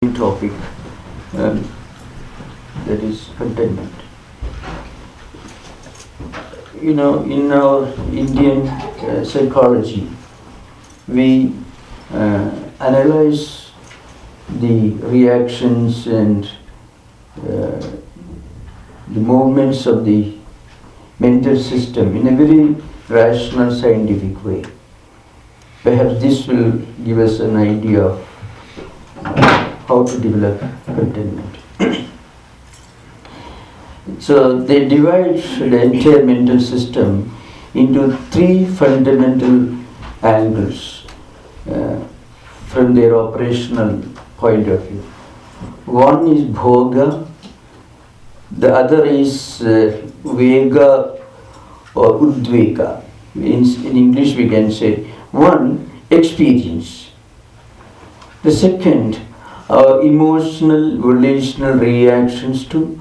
topic, um, that is contentment. In our Indian psychology, we analyze the reactions and the movements of the mental system in a very rational, scientific way. Perhaps this will give us an idea of how to develop contentment. So they divide the entire mental system into three fundamental angles from their operational point of view. One is bhoga, the other is vega or udvega. In English we can say one, experience. The second are emotional, relational reactions to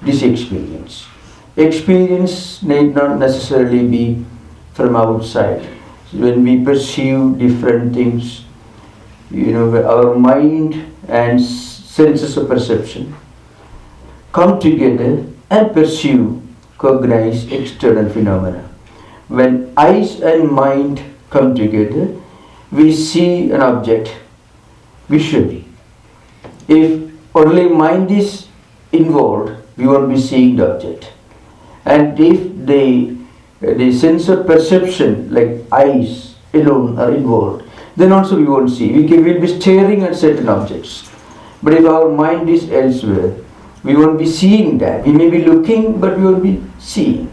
this experience. Experience need not necessarily be from outside. When we perceive different things, our mind and senses of perception come together and perceive, cognize external phenomena. When eyes and mind come together, we see an object visually. If only mind is involved, we won't be seeing the object. And if the sense of perception, like eyes alone, are involved, then also we won't see. We will be staring at certain objects. But if our mind is elsewhere, we won't be seeing that. We may be looking, but we won't be seeing.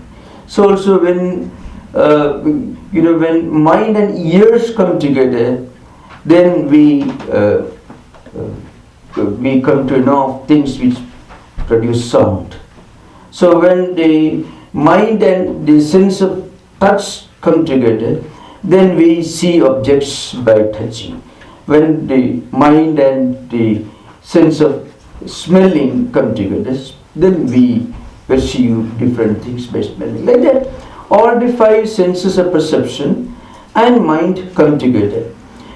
So also when mind and ears come together, then we come to know things which produce sound. So when the mind and the sense of touch come together, then we see objects by touching. When the mind and the sense of smelling come together, then we perceive different things by smelling. Like that, all the five senses of perception and mind come together.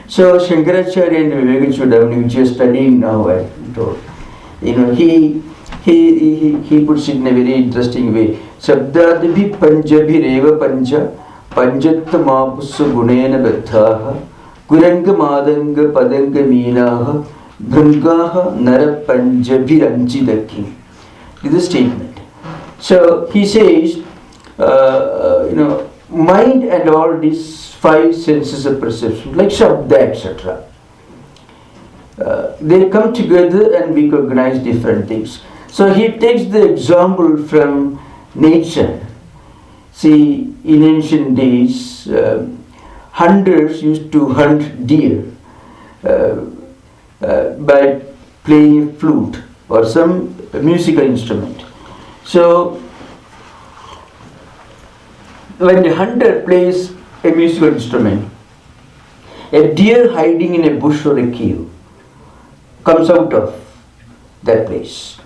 So Shankaracharya and Vivekachudamani, which you are studying now, I told, he puts it in a very interesting way. Sabdadabhi panjabhi reva panja panjatta mapussa gunena baddhaha guranga madanga padanga meenaha bhrangaha nara panjabhi ranchidaki. This is a statement. So he says, mind and all these five senses of perception, like Shabda, etc. They come together and we cognize different things. So he takes the example from nature. See, in ancient days, hunters used to hunt deer by playing a flute or some musical instrument. So when the hunter plays a musical instrument, a deer hiding in a bush or a cave comes out of that place,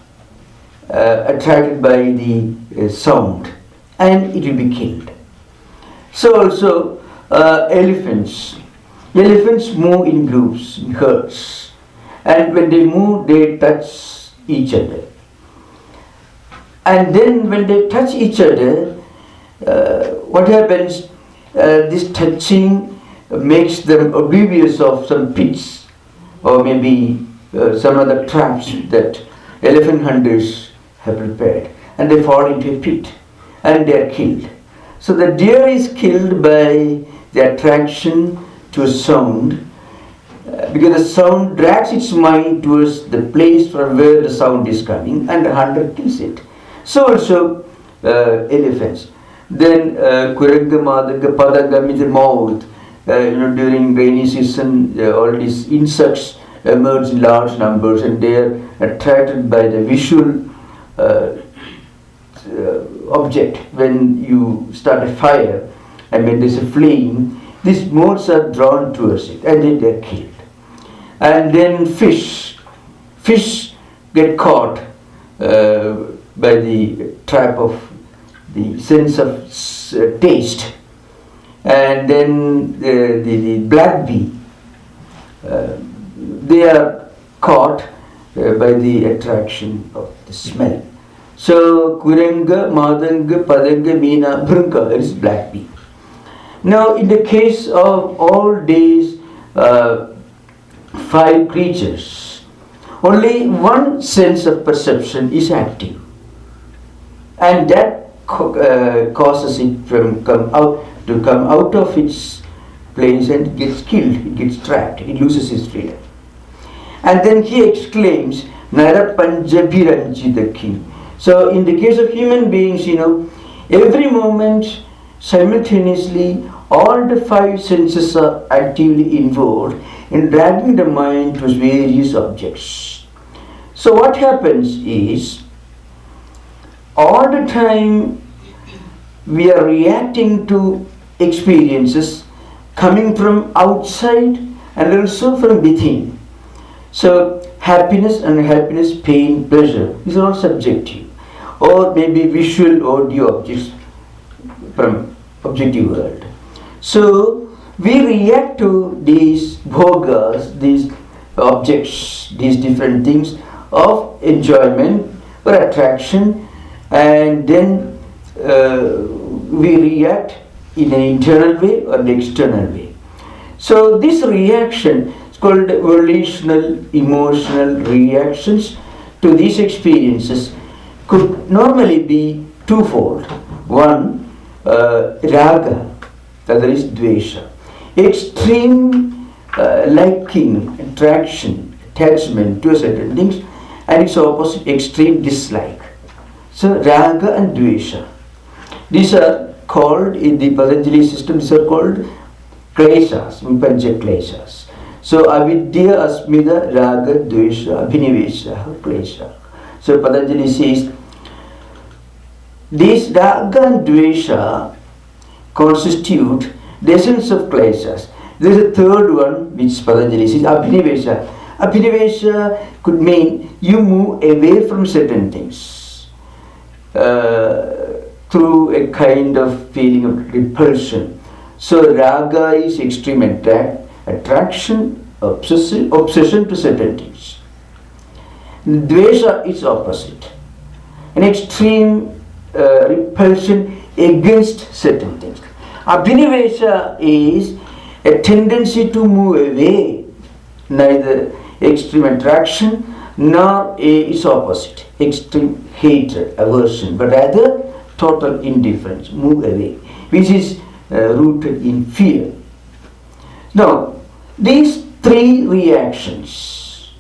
attracted by the sound, and it will be killed. So also elephants move in groups, in herds, and when they move, they touch each other. And then when they touch each other, what happens? This touching makes them oblivious of some pits or maybe some other traps that elephant hunters have prepared, and they fall into a pit and they are killed. So the deer is killed by the attraction to a sound, because the sound drags its mind towards the place from where the sound is coming, and the hunter kills it. So also elephants. Then Kuranga Madanga Padanga with the mouth. During rainy season, all these insects emerge in large numbers and they are attracted by the visual object. When you start a fire and when there's a flame, these moths are drawn towards it and then they are killed. And then fish get caught by the trap of the sense of taste, and then the black bee, they are caught by the attraction of the smell. So Kuranga, Madanga, Padanga, Meena, Brunka is black bee. Now in the case of all these 5 creatures, only one sense of perception is active, and that causes it to come out of its place and it gets killed, it gets trapped, it loses its freedom. And then he exclaims, Narapanjabiranjita king. So in the case of human beings, every moment simultaneously all the 5 senses are actively involved in dragging the mind to various objects. So what happens is, all the time we are reacting to experiences coming from outside and also from within. So happiness, unhappiness, pain, pleasure, these are all subjective, or maybe visual, audio objects from objective world. So we react to these bhogas, these objects, these different things of enjoyment or attraction, and then we react in an internal way or an external way. So this reaction is called volitional, emotional reactions to these experiences could normally be twofold. One, raga, the other is dvesha. Extreme liking, attraction, attachment to certain things, and its opposite, extreme dislike. So raga and dvesha. These are called, in the Patanjali system, these are called kleshas, panja kleshas. So avidya, asmida, raga, dvesha, abhinivesha, klesha. So Patanjali says, these raga and dvesha constitute the essence of kleshas. There is a third one which Patanjali says, abhinivesha. Abhinivesha could mean you move away from certain things through a kind of feeling of repulsion. So raga is extreme attraction, obsession to certain things. Dvesha is opposite, an extreme repulsion against certain things. Abhinivesha is a tendency to move away, neither extreme attraction nor its opposite, extreme hatred, aversion, but rather total indifference, move away, which is rooted in fear. Now, these 3 reactions,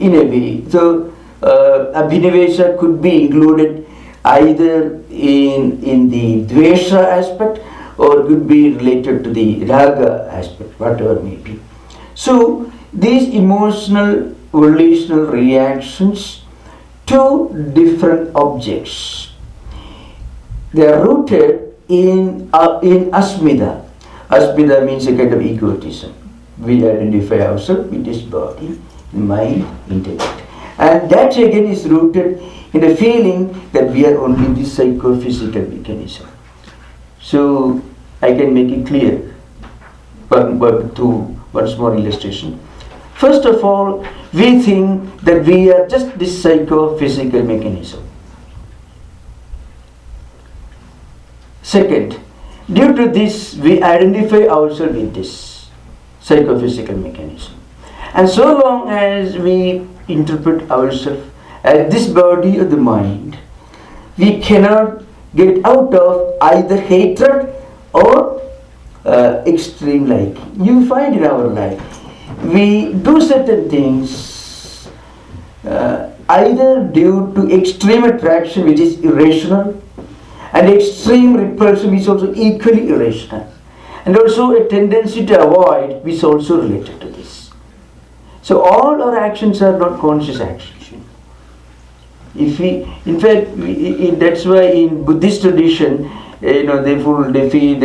in a way, so abhinivesha could be included either in the dvesha aspect or could be related to the raga aspect, whatever may be. So these emotional, volitional reactions to different objects, they are rooted in asmida. Asmida means a kind of egotism. We identify ourselves with this body, mind, intellect. And that again is rooted in the feeling that we are only the psychophysical mechanism. So I can make it clear through one small illustration. First of all, we think that we are just this psychophysical mechanism. Second, due to this, we identify ourselves with this psychophysical mechanism. And so long as we interpret ourselves as this body of the mind, we cannot get out of either hatred or extreme liking. You find in our life, we do certain things either due to extreme attraction, which is irrational, and extreme repulsion, which is also equally irrational, and also a tendency to avoid, which is also related to this. So all our actions are not conscious actions. If we, in fact, that's why in Buddhist tradition, they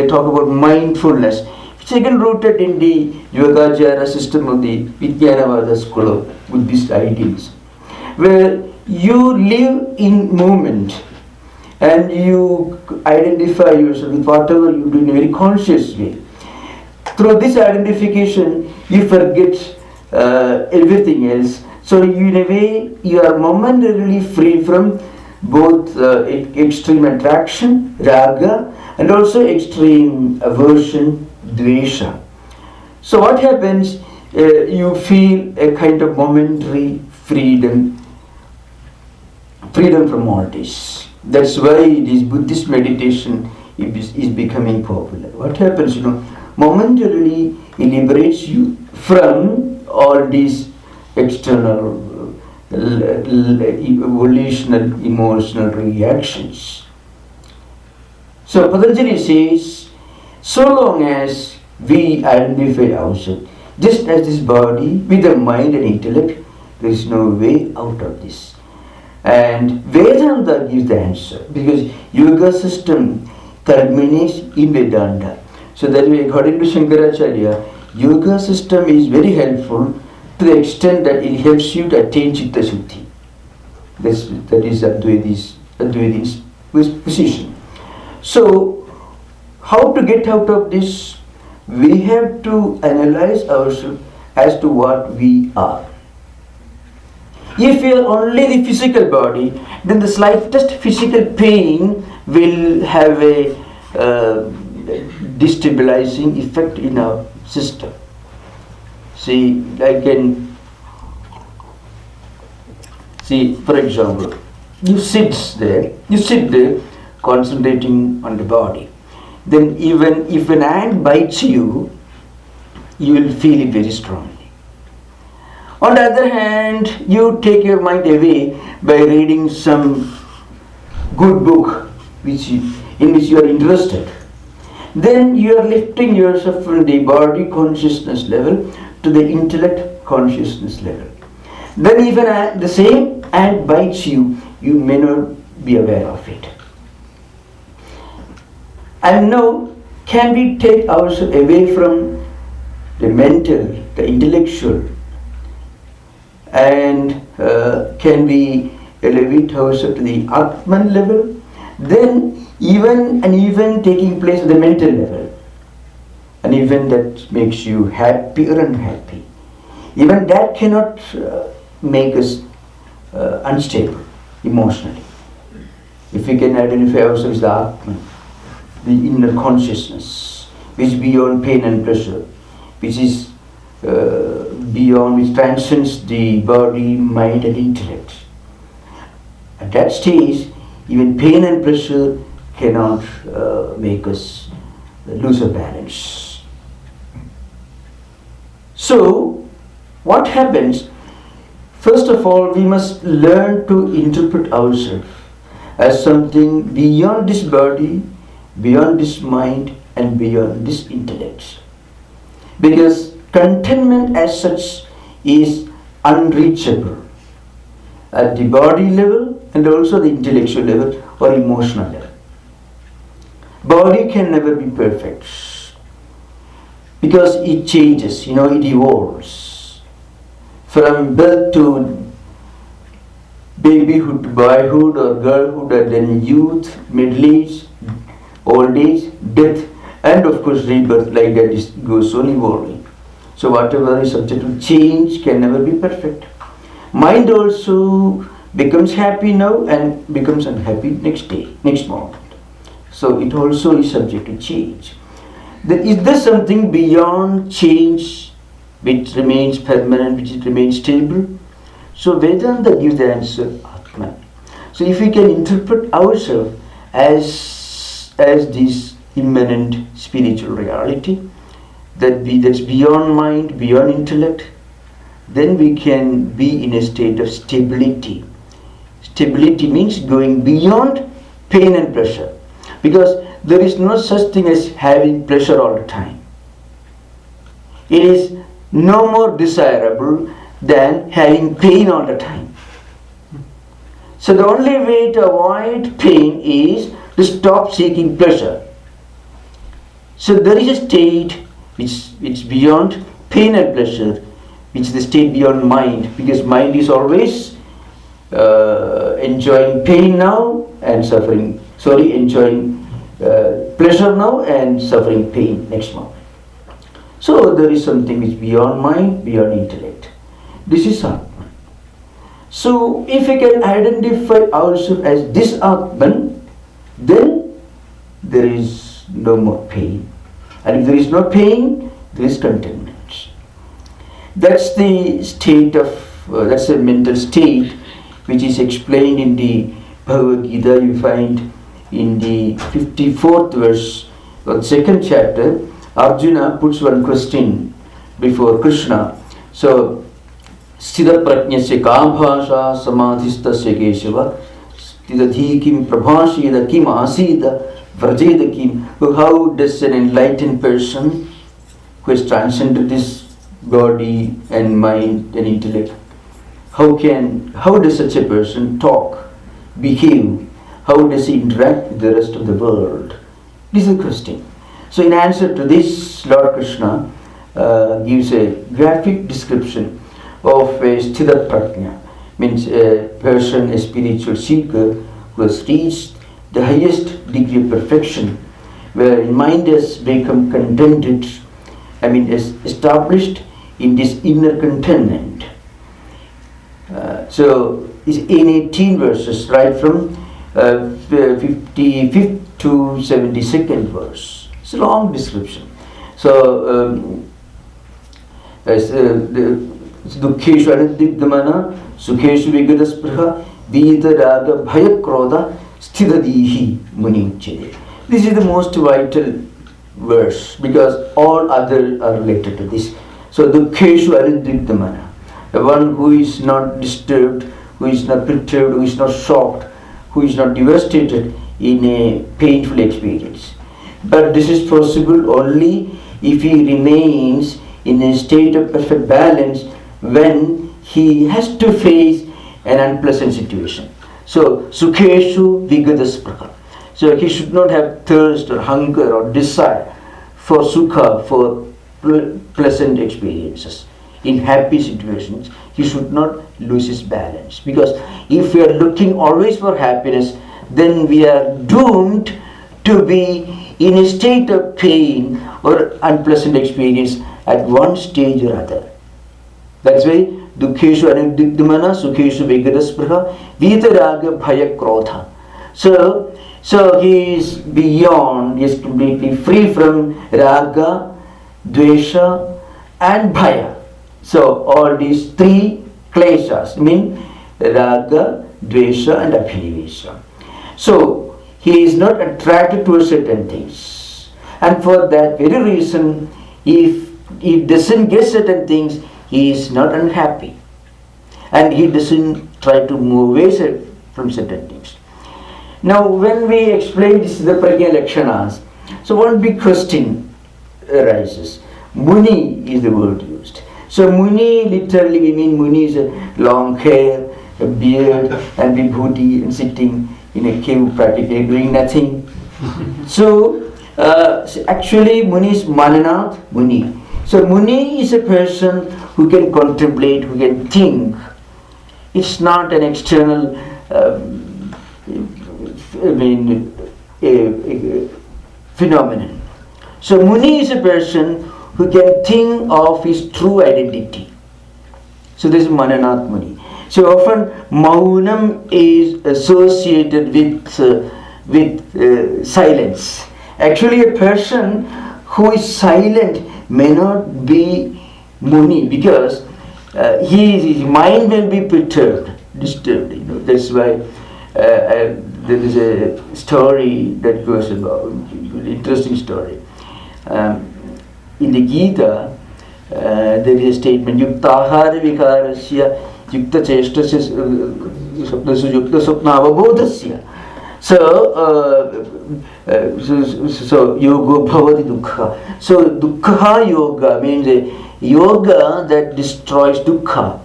talk about mindfulness, which is again rooted in the Yogacara system of the Vijnanavada school of Buddhist ideals, where you live in moment and you identify yourself with whatever you do in a very conscious way. Through this identification, you forget everything else. So in a way, you are momentarily free from both extreme attraction, raga, and also extreme aversion, dvesha. So what happens? You feel a kind of momentary freedom from all this. That's why this Buddhist meditation is becoming popular. What happens? Momentarily it liberates you from all these external volitional, emotional reactions. So Patanjali says, so long as we identify ourselves just as this body with the mind and intellect, there is no way out of this. And Vedanta gives the answer, because yoga system culminates in Vedanta. So that way, according to Shankaracharya, yoga system is very helpful to the extent that it helps you to attain Chitta Shuddhi. That is Advaiti's position. So, how to get out of this? We have to analyze ourselves as to what we are. If we are only the physical body, then the slightest physical pain will have a destabilizing effect in our system. See, for example, you sit there concentrating on the body. Then even if an ant bites you, you will feel it very strongly. On the other hand, you take your mind away by reading some good book in which you are interested. Then you are lifting yourself from the body consciousness level to the intellect consciousness level. Then even the same ant bites you, you may not be aware of it. And now, can we take ourselves away from the mental, the intellectual, and can we elevate ourselves to the Atman level? Then even an event taking place at the mental level, an event that makes you happy or unhappy, even that cannot make us unstable emotionally. If we can identify ourselves as the Atman, the inner consciousness, which is beyond pain and pleasure, which is which transcends the body, mind and intellect. At that stage, even pain and pleasure cannot make us lose our balance. So, what happens? First of all, we must learn to interpret ourselves as something beyond this body, beyond this mind and beyond this intellect. Because contentment as such is unreachable at the body level and also the intellectual level or emotional level. Body can never be perfect because it changes, it evolves. From birth to babyhood to boyhood or girlhood, and then youth, middle age, old age, death, and of course rebirth, like that goes on evolving. So whatever is subject to change can never be perfect. Mind also becomes happy now and becomes unhappy next moment. So it also is subject to change. Is there something beyond change which remains permanent, which remains stable? So Vedanta gives the answer, Atman. So if we can interpret ourselves as this immanent spiritual reality, that's beyond mind, beyond intellect, then we can be in a state of stability. Stability means going beyond pain and pleasure, because there is no such thing as having pleasure all the time. It is no more desirable than having pain all the time. So the only way to avoid pain is to stop seeking pleasure. So there is a state which is beyond pain and pleasure, which is the state beyond mind, because mind is always enjoying pain now and enjoying pleasure now and suffering pain next moment. So there is something which is beyond mind, beyond intellect. This is Atman. So if we can identify ourselves as this Atman, then there is no more pain. And if there is no pain, there is contentment. That's the state of, that's a mental state which is explained in the Bhagavad Gita. You find in the 54th verse of the second chapter, Arjuna puts one question before Krishna. So, Sthita prajnasya kābhāsā samadhistasya keshava sthitadhi kim prabhāsheda kim asida vrajeda kim. How does an enlightened person who has transcended this body and mind and intellect, how does such a person talk, behave, how does he interact with the rest of the world? This is the question. So in answer to this, Lord Krishna gives a graphic description of a sthita prajna, means a person, a spiritual seeker who has reached the highest degree of perfection, where mind has become contented, is established in this inner contentment. So it's in 18 verses, right from 55th to 72nd verse. It's a long description. So Dukkeshu anuddigdhamana sukheshu vigadaspruha vita raga bhaya krodha sthitadihi munichyate. This is the most vital verse because all others are related to this. So Dukkeshu anuddigdhamana, the one who is not disturbed, who is not perturbed, who is not shocked, who is not devastated in a painful experience. But this is possible only if he remains in a state of perfect balance when he has to face an unpleasant situation. So, sukheshu vigadaspruha. So he should not have thirst or hunger or desire for sukha, for pleasant experiences. In happy situations, he should not lose his balance. Because if we are looking always for happiness, then we are doomed to be in a state of pain or unpleasant experience at one stage or other. That's why Dukkeshu anuddigdhamana sukheshu vigadaspruha vitaraga bhaya krodha. So he is beyond, he is completely free from raga, dvesha and bhaya. So all these three kleshas mean raga, dvesha and abhinivesha. So he is not attracted to certain things. And for that very reason, if he doesn't get certain things, he is not unhappy. And he doesn't try to move away from certain things. Now when we explain this, the prajna lakshanas, so one big question arises. Muni is the word used. So Muni, literally we mean Muni is a long hair, a beard and vibhuti and sitting in a cave practically doing nothing. So actually Muni is Mananath Muni. So Muni is a person who can contemplate, who can think. It's not an external phenomenon. So Muni is a person who can think of his true identity. So this is Mananath Muni. So often Maunam is associated with silence. Actually a person who is silent may not be Muni because his mind will be perturbed, disturbed. That's why there is a story that goes about, interesting story. In the Gita, there is a statement, Yuktahara vikarasya yukta cheshtasya yukta swapna avabodhasya. So yoga bhavati dukkha. So dukkha yoga means a yoga that destroys dukkha,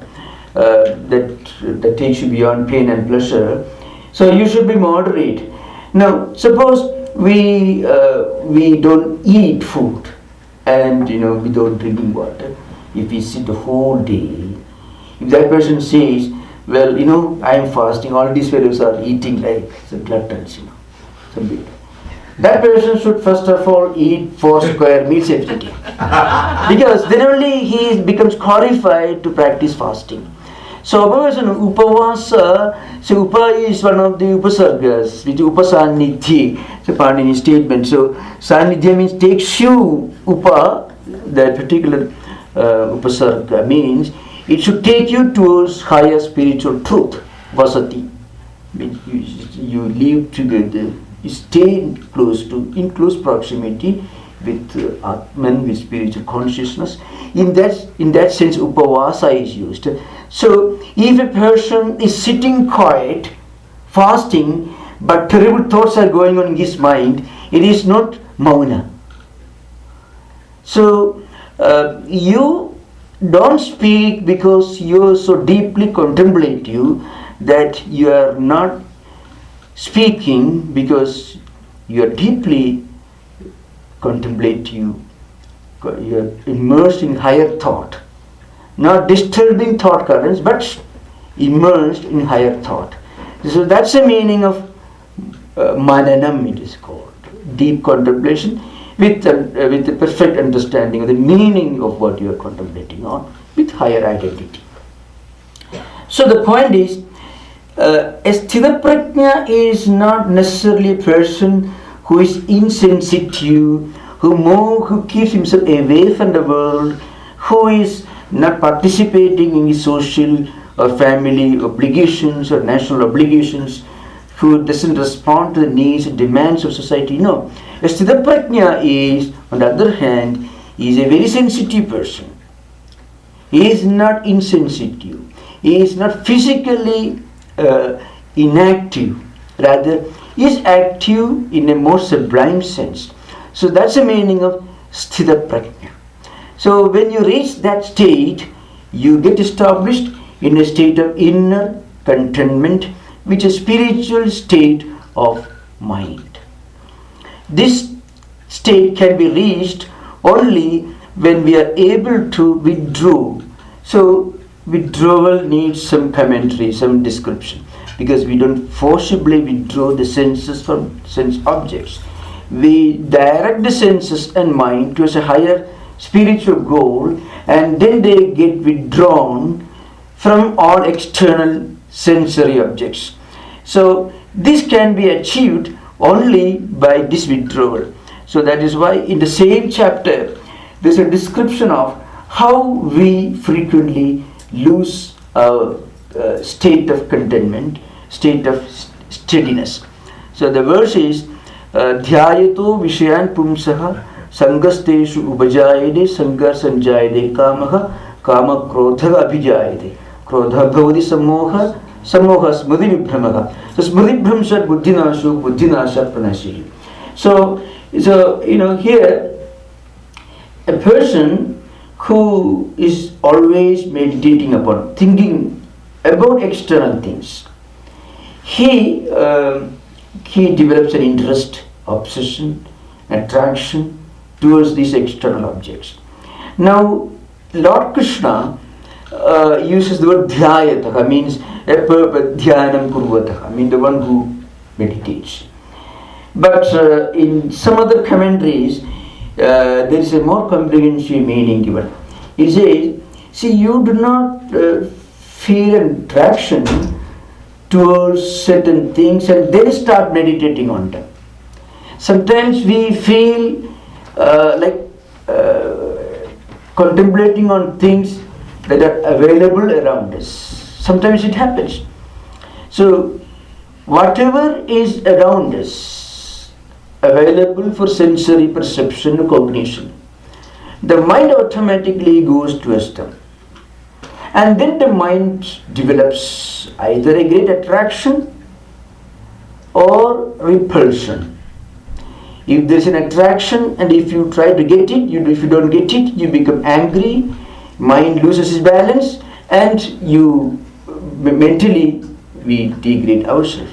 that takes you beyond pain and pleasure. So you should be moderate. Now suppose we don't eat food and without drinking water. If we sit the whole day, if that person says, well, I am fasting, all these fellows are eating like some gluttons, some people. That person should first of all eat 4 square meals every day. Because then only he becomes qualified to practice fasting. So upavasa, so upa is one of the upasargas, which upasanidhi, so Panini statement. So sanidhya means takes you, upa, that particular upasarga means it should take you towards higher spiritual truth, vasati. Means you live together, you stay in close proximity with Atman, with spiritual consciousness. In that sense, upavasa is used. So, if a person is sitting quiet, fasting, but terrible thoughts are going on in his mind, it is not mauna. So, you don't speak because you are so deeply contemplative that you are not speaking because you are deeply contemplative, you are immersed in higher thought, not disturbing thought currents, but immersed in higher thought. So that's the meaning of mananam, it is called, deep contemplation with a perfect understanding of the meaning of what you are contemplating on, with higher identity. So the point is, a sthita prajna is not necessarily a person who is insensitive, who keeps himself away from the world, who is not participating in his social or family obligations or national obligations, who doesn't respond to the needs and demands of society. No. A sthita prajna is, on the other hand, is a very sensitive person. He is not insensitive. He is not physically inactive, rather is active in a more sublime sense. So that's the meaning of sthita prajna. So when you reach that state, you get established in a state of inner contentment, which is a spiritual state of mind. This state can be reached only when we are able to withdraw. So withdrawal needs some commentary, some description, because we don't forcibly withdraw the senses from sense objects. We direct the senses and mind towards a higher spiritual goal, and then they get withdrawn from all external sensory objects. So this can be achieved only by this withdrawal. So that is why in the same chapter there is a description of how we frequently lose our state of contentment, state of steadiness. So the verse is Dhyayato Vishayan Pumsaha Sangasteshu Ubajayade Sangar Sanjayade Kamaha Kama Krodha Abhijayade Krodha Bhavati Samoha Samoha Smriti Vibhramaha. So Smriti Vibhramsat Buddhinashu Buddhinasat Pranashili. So here a person who is always meditating upon, thinking about external things, he develops an interest, obsession, attraction towards these external objects. Now, Lord Krishna uses the word dhyayataha, means dhyanam kurvataha, means the one who meditates. But in some other commentaries, there is a more comprehensive meaning given. It says, see, you do not feel an attraction towards certain things and then start meditating on them. Sometimes we feel like contemplating on things that are available around us. Sometimes it happens. So whatever is around us, available for sensory perception and cognition, the mind automatically goes towards them. And then the mind develops either a great attraction or repulsion. If there is an attraction and if you try to get it, if you don't get it, you become angry, mind loses its balance, and you mentally we degrade ourselves.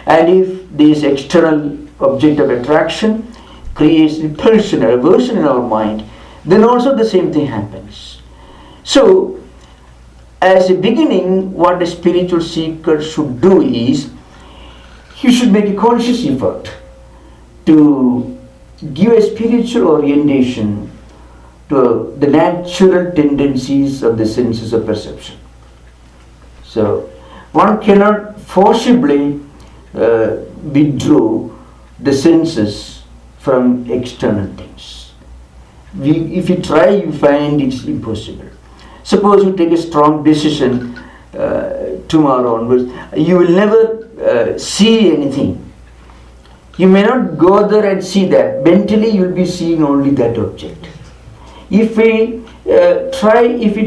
And if this external object of attraction creates repulsion or aversion in our mind, then also the same thing happens. So, as a beginning, what a spiritual seeker should do is, he should make a conscious effort to give a spiritual orientation to the natural tendencies of the senses of perception. So one cannot forcibly withdraw the senses from external things. If you try, you find it's impossible. Suppose you take a strong decision tomorrow onwards, you will never see anything. You may not go there and see that. Mentally, you will be seeing only that object. If we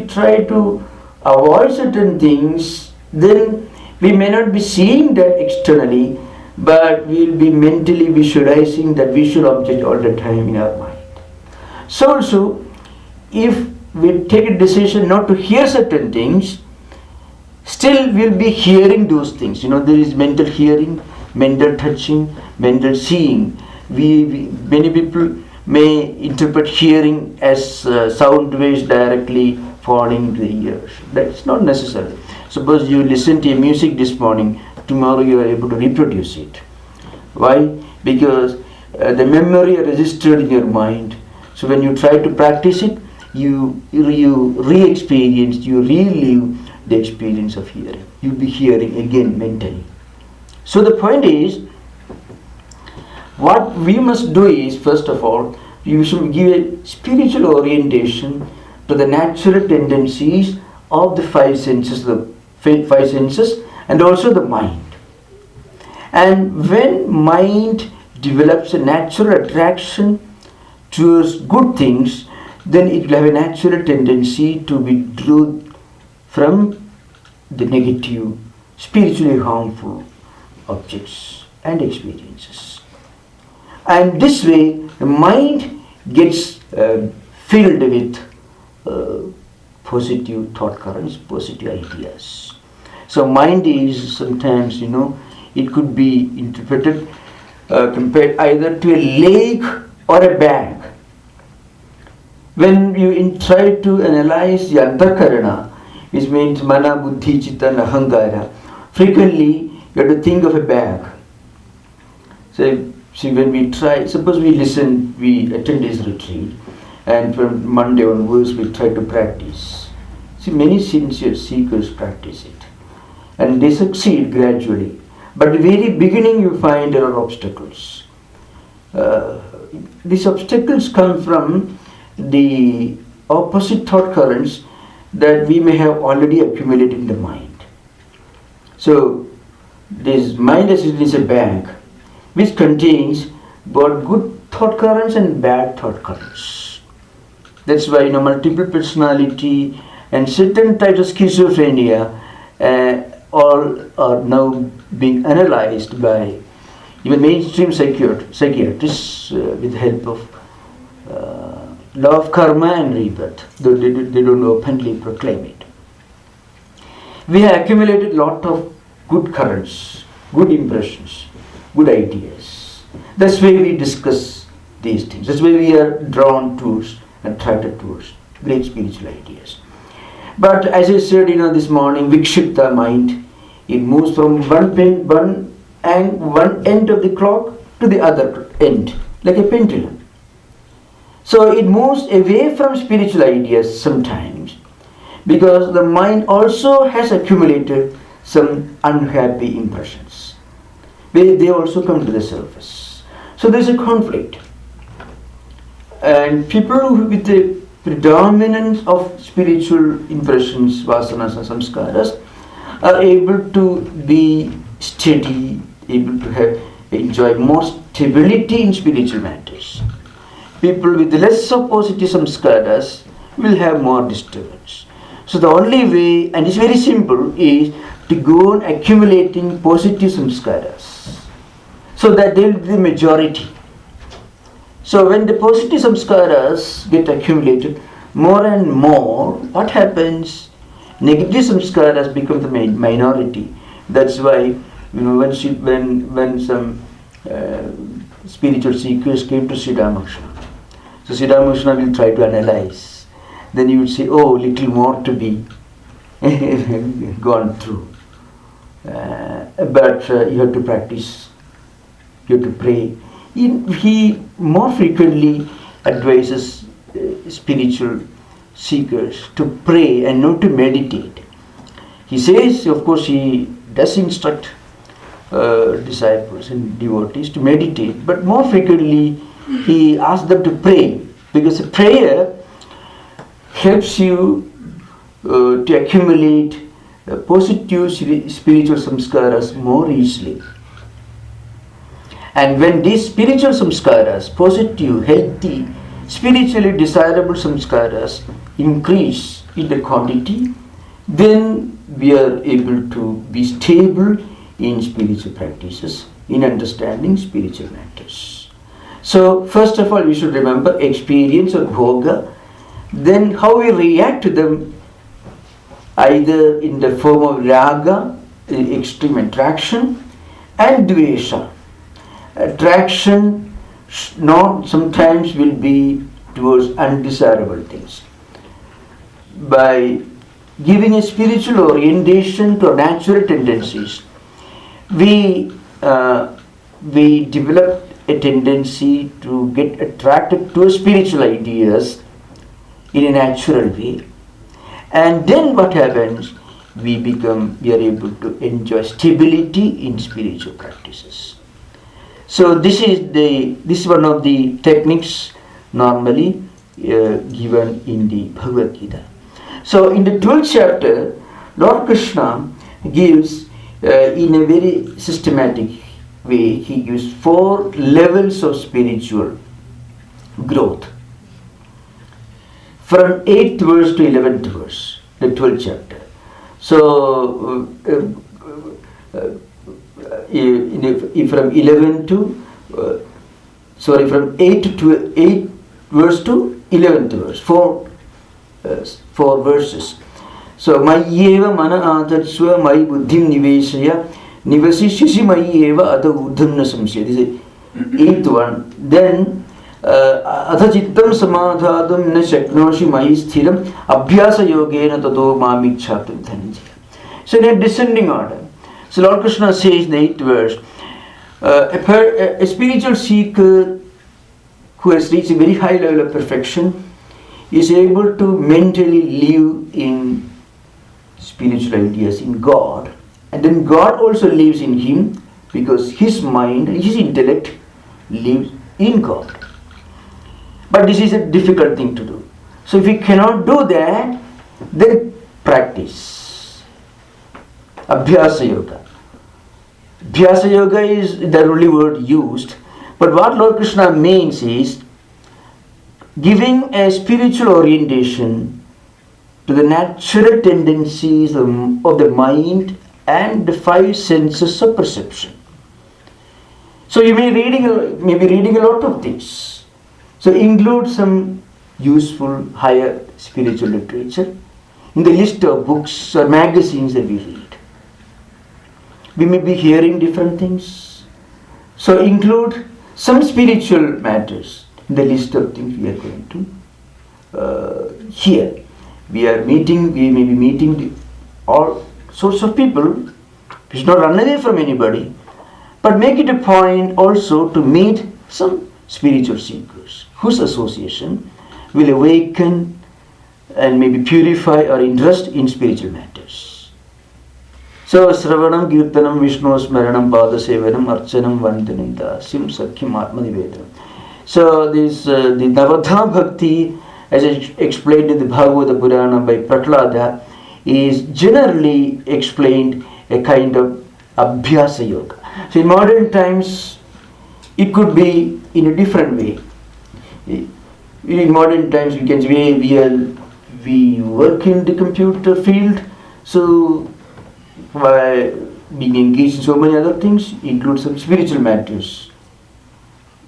try to avoid certain things, then we may not be seeing that externally, but we will be mentally visualizing that visual object all the time in our mind. So also, if we take a decision not to hear certain things, still we will be hearing those things. There is mental hearing, mental touching, mental seeing. Many people may interpret hearing as sound waves directly falling into the ears. That's not necessary. Suppose you listen to a music this morning, tomorrow you are able to reproduce it. Why? Because the memory is registered in your mind. So when you try to practice it, you re-experience, you relive the experience of hearing. You'll be hearing again mentally. So the point is, what we must do is, first of all, you should give a spiritual orientation to the natural tendencies of the five senses, and also the mind. And when mind develops a natural attraction towards good things, then it will have a natural tendency to withdraw from the negative, spiritually harmful objects and experiences. And this way, the mind gets filled with positive thought currents, positive ideas. So mind is sometimes, it could be interpreted, compared either to a lake or a bag. When you try to analyze the antakarana, which means mana, buddhi, chitta and ahankara, frequently you have to think of a bag. So, see, when we try, suppose we attend this retreat, and from Monday onwards we try to practice. See, many sincere seekers practice it, and they succeed gradually. But at the very beginning you find there are obstacles. These obstacles come from the opposite thought currents that we may have already accumulated in the mind. So, this mind is a bag which contains both good thought currents and bad thought currents. That's why multiple personality and certain types of schizophrenia all are now being analyzed by even mainstream psychiatrists with the help of law of karma and rebirth, though they don't openly proclaim it. We have accumulated a lot of good currents, good impressions, good ideas. That's why we discuss these things. That's why we are drawn towards and attracted towards great spiritual ideas. But as I said, this morning, Vikshipta mind, it moves from one end of the clock to the other end, like a pendulum. So it moves away from spiritual ideas sometimes, because the mind also has accumulated some unhappy impressions. They also come to the surface. So there is a conflict. And people with the predominance of spiritual impressions, vasanas and samskaras, are able to be steady, able to enjoy more stability in spiritual matters. People with less of positive samskaras will have more disturbance. So the only way, and it's very simple, is to go on accumulating positive samskaras, so that they will be the majority. So when the positive samskaras get accumulated more and more, what happens? Negative samskaras become the minority. That's why when some spiritual seekers came to Sri Ramakrishna, so Sri Ramakrishna will try to analyze. Then you will say, little more to be gone through. But you have to practice, you have to pray. He more frequently advises spiritual seekers to pray and not to meditate. He says, of course, he does instruct disciples and devotees to meditate, but more frequently he asks them to pray, because prayer helps you to accumulate positive spiritual samskaras more easily. And when these spiritual samskaras, positive, healthy, spiritually desirable samskaras increase in the quantity, then we are able to be stable in spiritual practices, in understanding spiritual matters. So first of all, we should remember experience or bhoga, then how we react to them, either in the form of raga, extreme attraction, and dvesha. Attraction not sometimes will be towards undesirable things. By giving a spiritual orientation to our natural tendencies, we develop a tendency to get attracted to spiritual ideas in a natural way. And then what happens? We are able to enjoy stability in spiritual practices. So this is one of the techniques normally given in the Bhagavad Gita. So in the 12th chapter, Lord Krishna gives in a very systematic way, he gives 4 levels of spiritual growth. From 8th verse to 11th verse, the 12th chapter. So from 11 to from 8 verse to 11th verse, 4 verses. So Mayyeva mana adatsva mai buddhim niveshaya nivasishyasi mayyeva atha uddham na samsya. This is 8th one. Then atha chittam samadhadam na shaknoshi mai sthiram abhyasa yogena tato mamichhatum dhananjaya. So in a descending order. So Lord Krishna says in the 8th verse, a spiritual seeker who has reached a very high level of perfection is able to mentally live in spiritual ideas, in God. And then God also lives in him, because his mind, his intellect lives in God. But this is a difficult thing to do. So if we cannot do that, then practice. Abhyasa yoga. Abhyasa yoga is the only word used. But what Lord Krishna means is giving a spiritual orientation to the natural tendencies of the mind and the 5 senses of perception. So you may be reading a lot of things. So include some useful higher spiritual literature in the list of books or magazines that we read. We may be hearing different things. So include some spiritual matters in the list of things we are going to hear. We may be meeting all sorts of people. We should not run away from anybody, but make it a point also to meet some spiritual seekers whose association will awaken and maybe purify our interest in spiritual matters. So Sravanam, Kirtanam, Vishnu Smaranam, Pada Sevanam, Archanam, Vandanam, Dasyam, Sakyam, Atma Nivedam. So this the Navadha Bhakti, as explained in the Bhagavata Purana by Prahlada, is generally explained a kind of Abhyasa Yoga. So in modern times, it could be in a different way. In modern times, we can say we work in the computer field, so by being engaged in so many other things, include some spiritual matters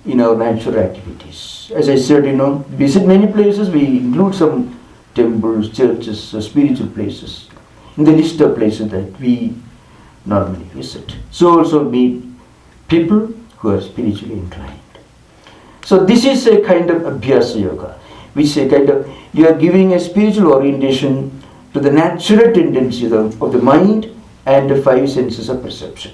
in our natural activities. As I said, visit many places, we include some temples, churches, spiritual places in the list of places that we normally visit. So also meet people who are spiritually inclined. So this is a kind of Abhyasa Yoga, which is a kind of, you are giving a spiritual orientation to the natural tendencies of the mind and the 5 senses of perception.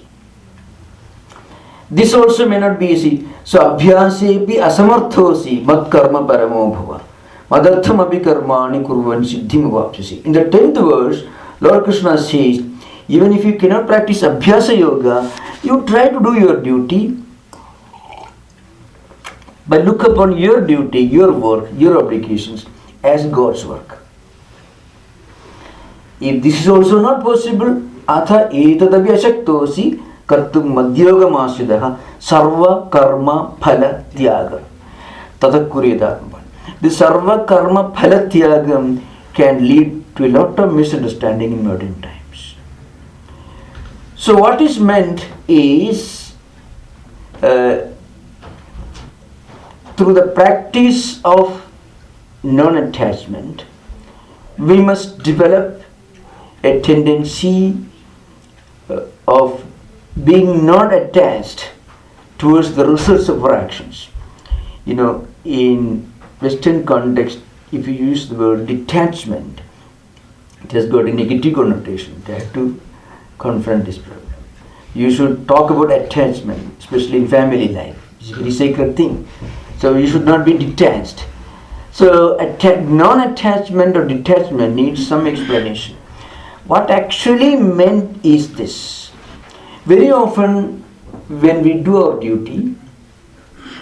This also may not be easy. So abhyasepi asamarthosi mat karma paramo bhava madartham abhi karmani kurvan siddhim avapsyasi. In the 10th verse, Lord Krishna says, even if you cannot practice Abhyasa Yoga, you try to do your duty, but look upon your duty, your work, your obligations as God's work. If this is also not possible, atha etadapi ashaktosi kartum madhyogamasidha sarva karma phala tyaga tadakuriyadam. The sarva karma phala tyagam can lead to a lot of misunderstanding in modern times. So what is meant is through the practice of non-attachment, we must develop a tendency of being not attached towards the results of our actions. You know, in Western context, if you use the word detachment, it has got a negative connotation. They have to confront this problem. You should talk about attachment, especially in family life. It's a very sacred thing. So you should not be detached. So non-attachment or detachment needs some explanation. What actually meant is this. Very often when we do our duty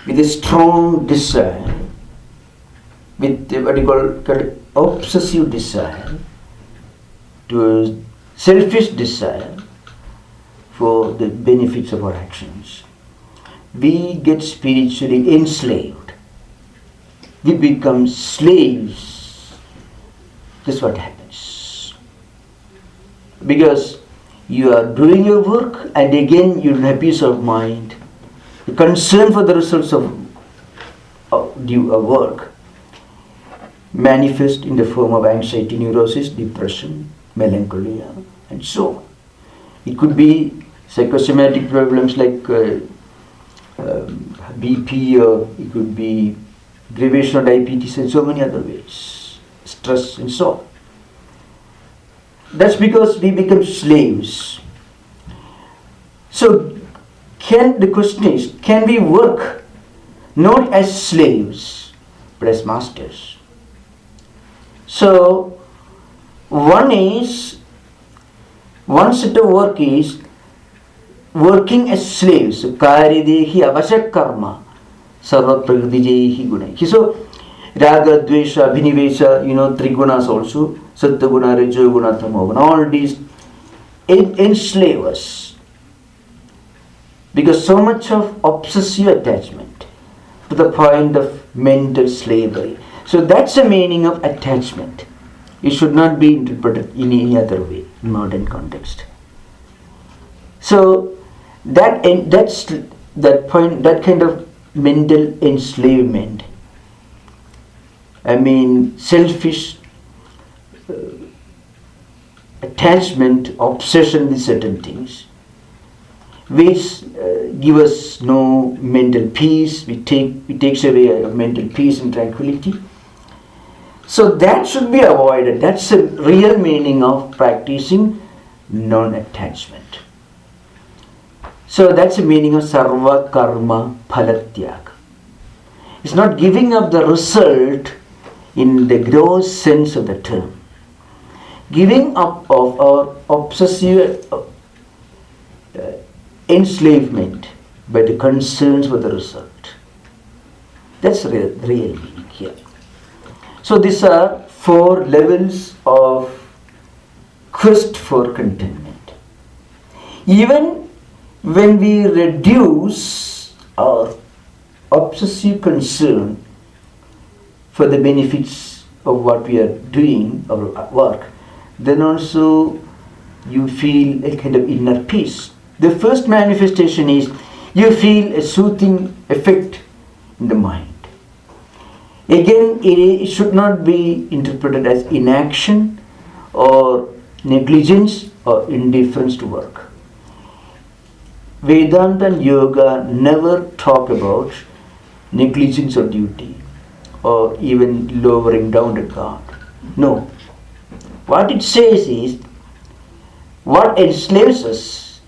with a strong desire, with what you call obsessive desire, to selfish desire for the benefits of our actions, we get spiritually enslaved. We become slaves. That's what happens. Because you are doing your work and again you have peace of mind. The concern for the results of your work manifest in the form of anxiety, neurosis, depression, melancholia, and so on. It could be psychosomatic problems like BP, or it could be gravitational diabetes and so many other ways, stress and so on. That's because we become slaves. So the question is, can we work not as slaves but as masters? So one set of work is working as slaves. Karidehi avashak karma sarva prakritijehi gunai. So raga, dvesha, abhinivesha, three gunas also, sattva guna, rajo guna, tamo guna, all these enslave us. Because so much of obsessive attachment to the point of mental slavery. So that's the meaning of attachment. It should not be interpreted in any other way in modern context. So that point, that kind of mental enslavement, selfish attachment, obsession with certain things, which give us no mental peace. It takes away our mental peace and tranquility. So that should be avoided. That's the real meaning of practicing non-attachment. So that's the meaning of sarva karma phalatyaga. It's not giving up the result in the gross sense of the term. Giving up of our obsessive enslavement by the concerns for the result. That's the real meaning here. So these are 4 levels of quest for contentment. Even when we reduce our obsessive concern for the benefits of what we are doing, our work, then also you feel a kind of inner peace. The first manifestation is you feel a soothing effect in the mind. Again, it should not be interpreted as inaction or negligence or indifference to work. Vedanta and Yoga never talk about negligence of duty or even lowering down to God. No. What it says is, what enslaves us,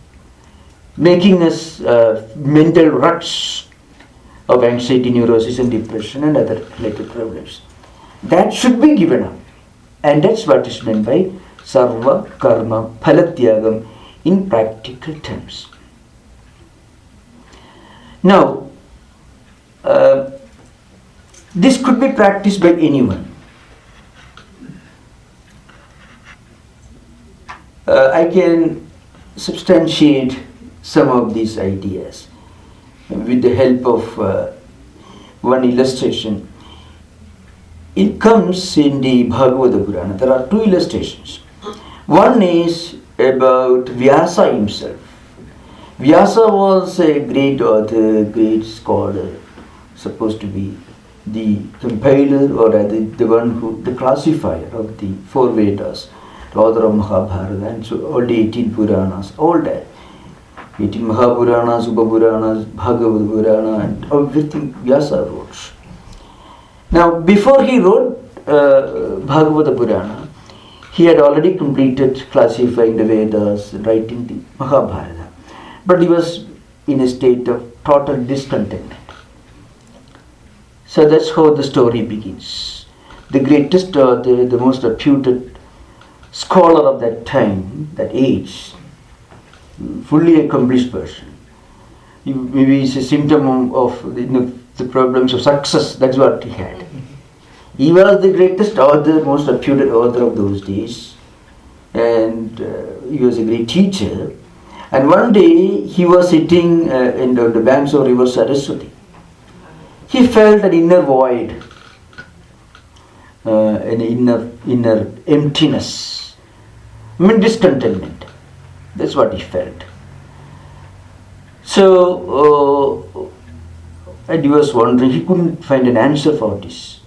making us mental ruts of anxiety, neurosis and depression and other related problems, that should be given up. And that's what is meant by Sarva Karma Phalatyagam in practical terms. Now, this could be practiced by anyone. I can substantiate some of these ideas with the help of one illustration. It comes in the Bhagavad Purana. There are two illustrations. One is about Vyasa himself. Vyasa was a great author, great scholar, supposed to be the compiler or the one who, the classifier of the four Vedas, the author of Mahabharata, and so all the 18 Puranas, all that. 18 Mahabhuranas, Upapuranas, Bhagavad Purana, and everything Vyasa wrote. Now, before he wrote Bhagavad Purana, he had already completed classifying the Vedas, writing the Mahabharata. But he was in a state of total discontentment. So that's how the story begins. The greatest author, the most reputed scholar of that time, that age, fully accomplished person. Maybe it's a symptom of the problems of success. That's what he had. He was the greatest author, most reputed author of those days, and he was a great teacher. And one day he was sitting in the banks of river Saraswati. He felt an inner void, an inner emptiness, discontentment. That's what he felt. So, and he was wondering, he couldn't find an answer for this.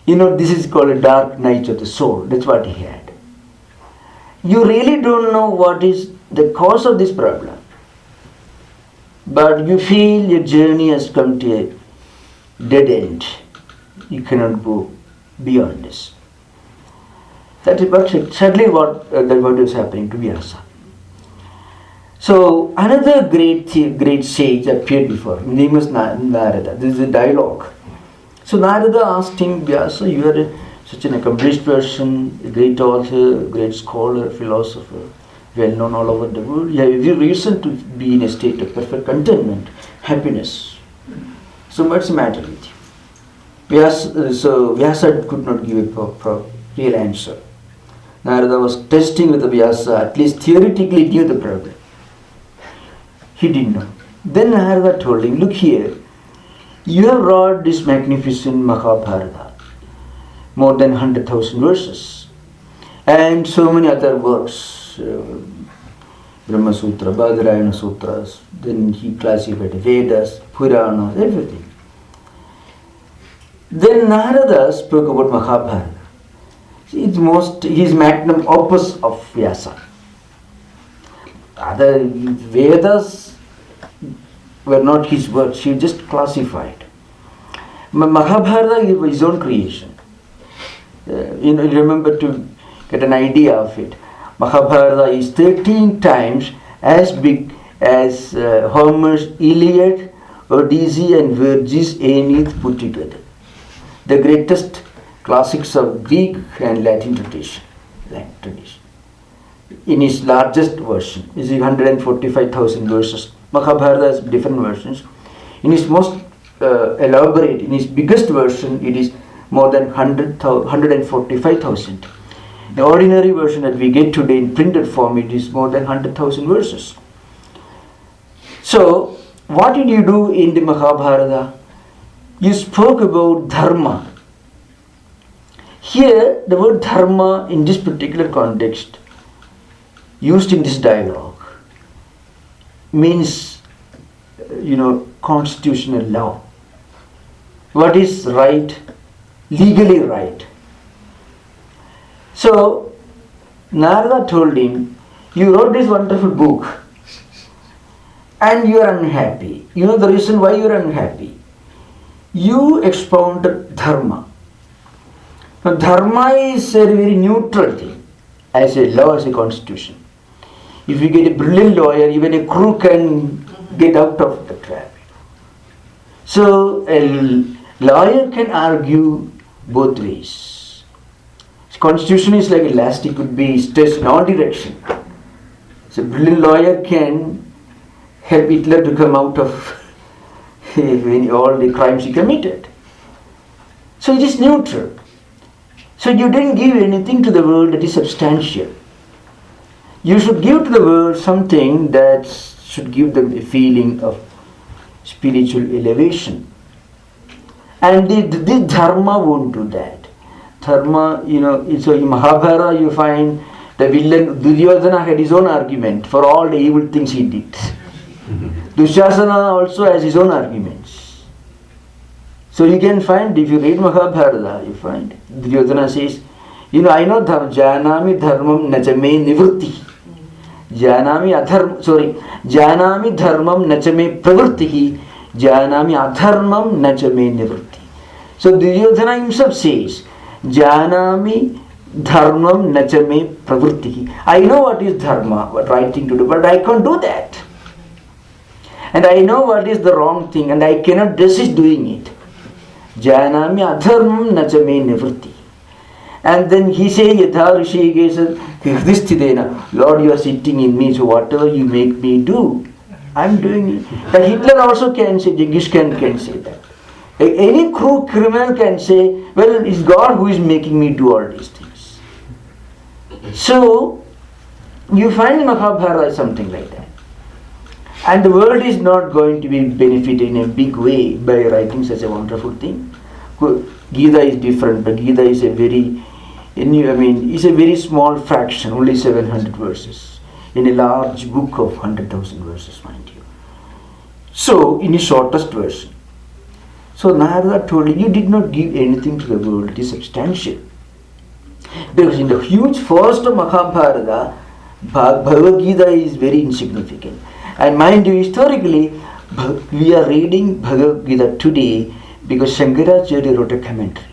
This is called a dark night of the soul. That's what he had. You really don't know what is the cause of this problem. But you feel your journey has come to a dead end. You cannot go beyond this. That is exactly what was happening to Vyasa. So another great sage appeared before him. His name was Narada. This is a dialogue. So Narada asked him, Vyasa, you are such an accomplished person, a great author, great scholar, philosopher, well known all over the world. You have every reason to be in a state of perfect contentment, happiness. So what's the matter with you? So Vyasa could not give a proper real answer. Narada was testing with Vyasa, at least theoretically knew the problem. He didn't know. Then Narada told him, look here, you have wrote this magnificent Mahabharata, more than 100,000 verses, and so many other works, Brahma Sutra, Badarayana Sutras, then he classified Vedas, Puranas, everything. Then Narada spoke about Mahabharata. His magnum opus of Vyasa. Other Vedas were not his works, he just classified. Mahabharata is his own creation. Remember to get an idea of it. Mahabharata is 13 times as big as Homer's Iliad, Odyssey and Virgil's Aeneid put together. The greatest classics of Greek and Latin tradition. In its largest version, is 145,000 verses. Mahabharata has different versions. In its most elaborate, in its biggest version, it is more than 145,000. The ordinary version that we get today in printed form, it is more than 100,000 verses. So, what did you do in the Mahabharata? You spoke about dharma. Here, the word dharma in this particular context, used in this dialogue, means, constitutional law. What is right, legally right. So, Narada told him, you wrote this wonderful book and you are unhappy. You know the reason why you are unhappy? You expounded dharma. Now, dharma is a very neutral thing, as a law, as a constitution. If you get a brilliant lawyer, even a crook can get out of the trap. So a lawyer can argue both ways. It's Constitution is like elastic, could be stretched in all directions. So a brilliant lawyer can help Hitler to come out of all the crimes he committed. So it is neutral. So you didn't give anything to the world that is substantial. You should give to the world something that should give them a feeling of spiritual elevation. And this dharma won't do that. Dharma, so in Mahabharata you find the villain Duryodhana had his own argument for all the evil things he did. Dushasana also has his own arguments. So you can find, if you read Mahabharata, you find Duryodhana says, I know dharma, janami dharmam nachame nivritti. Janami dharmam nachame pravritti. Janami adharmam nachame nivritti. So Duryodhana himself says, Janami dharmam nachame pravritti. I know what is dharma, what right thing to do, but I can't do that. And I know what is the wrong thing, and I cannot resist doing it. Janami adharmam nachame nivritti. And then he says, Yatha Rishikesa Hridisthidena, Lord, you are sitting in me, so whatever you make me do, I am doing it. But Hitler also can say, Genghis Khan can say that. Any cruel criminal can say, well, it's God who is making me do all these things. So, you find in Mahabharata something like that. And the world is not going to be benefited in a big way by writing such a wonderful thing. Gita is different, but Gita is it's a very small fraction, only 700 verses, in a large book of 100,000 verses, mind you. So, in the shortest version. So, Narada told him, you did not give anything to the world, it is substantial. Because in the huge forest of Mahabharata, Bhagavad Gita is very insignificant. And mind you, historically, we are reading Bhagavad Gita today because Shankaracharya wrote a commentary.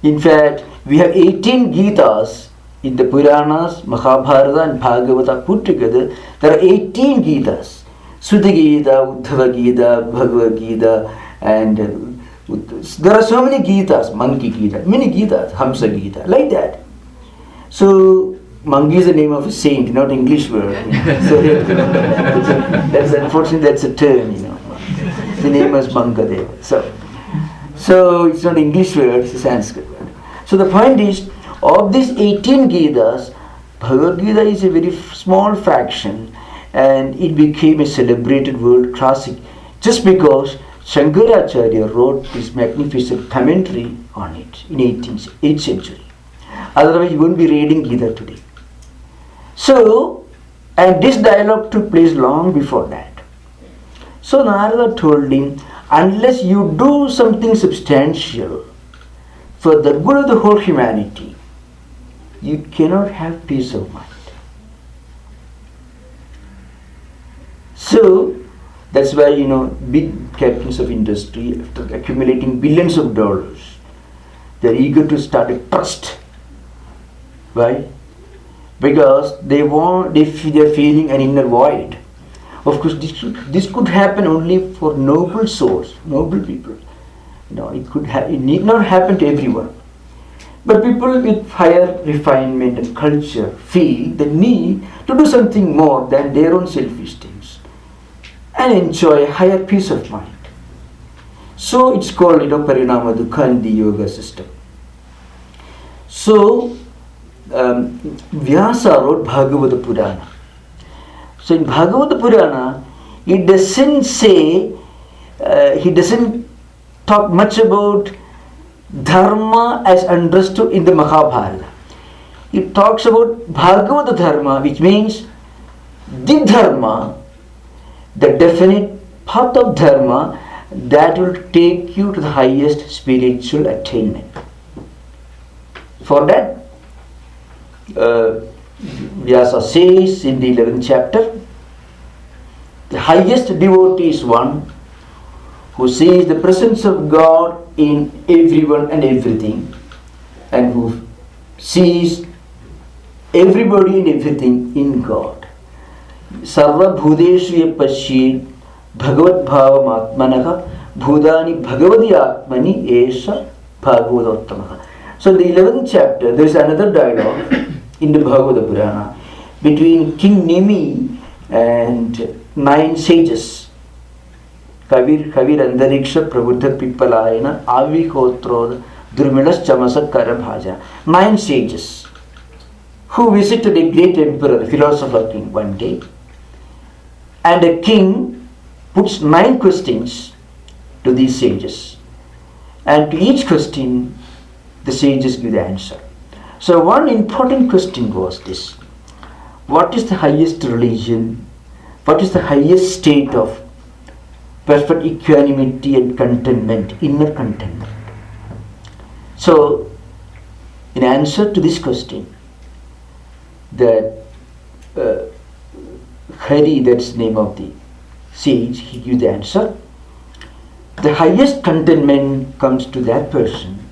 In fact, we have 18 Gitas in the Puranas, Mahabharata and Bhagavata put together. There are 18 Gitas. Sudha Gita, Uddhava Gita, Bhagavad Gita, and there are so many Gitas, Monkey Gita, many Gitas, Hamsa Gita, like that. So, monkey is the name of a saint, not English word. So, that's unfortunately that's a term, The name was Mankadeva. So it's not English word, it's a Sanskrit word. So the point is, of these 18 Gitas, Bhagavad Gita is a very small fraction, and it became a celebrated world classic just because Shankaracharya wrote this magnificent commentary on it in 8th century. Otherwise, you wouldn't be reading Gita today. So, and this dialogue took place long before that. So Narada told him, unless you do something substantial for the good of the whole humanity, you cannot have peace of mind. So, that's why, big captains of industry, after accumulating billions of dollars, they're eager to start a trust. Why? Because they're feeling an inner void. Of course, this could happen only for noble souls, noble people. It need not happen to everyone. But people with higher refinement and culture feel the need to do something more than their own selfish things and enjoy a higher peace of mind. So it's called, Parinama Dukkha in the yoga system. So, Vyasa wrote Bhagavata Purana. So in Bhagavata Purana, it doesn't say, he doesn't talk much about dharma as understood in the Mahabharata. It talks about Bhagavata Dharma, which means the dharma, the definite path of dharma that will take you to the highest spiritual attainment. For that, Vyasa says in the 11th chapter, the highest devotee is one who sees the presence of God in everyone and everything, and who sees everybody and everything in God. Sarva bhudeshu pashyed bhagavat bhavam atmanaha bhudani bhagavadi atmani esha bhagavatottamaha. So in the 11th chapter, there is another dialogue in the Bhagavata Purana between King Nimi and 9 sages. Kavir Andariksha Prabhuddha Pipalayana Avi Kotrod Durmilas Chamasa Karabhaja. 9 sages who visited a great emperor, philosopher king, one day. And a king puts 9 questions to these sages. And to each question, the sages give the answer. So one important question was this: what is the highest religion? What is the highest state of perfect equanimity and contentment, inner contentment? So, in answer to this question, that Hari, that's the name of the sage, he gives the answer. The highest contentment comes to that person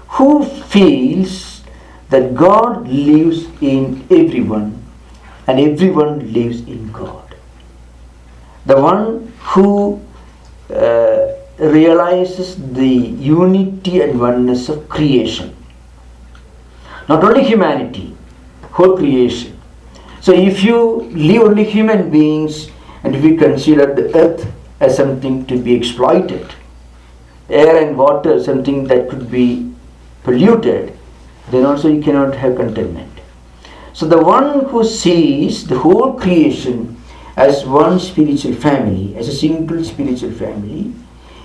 who feels that God lives in everyone and everyone lives in God. The one who realizes the unity and oneness of creation. Not only humanity, whole creation. So if you leave only human beings and if you consider the earth as something to be exploited, air and water something that could be polluted, then also you cannot have contentment. So the one who sees the whole creation as one spiritual family, as a single spiritual family,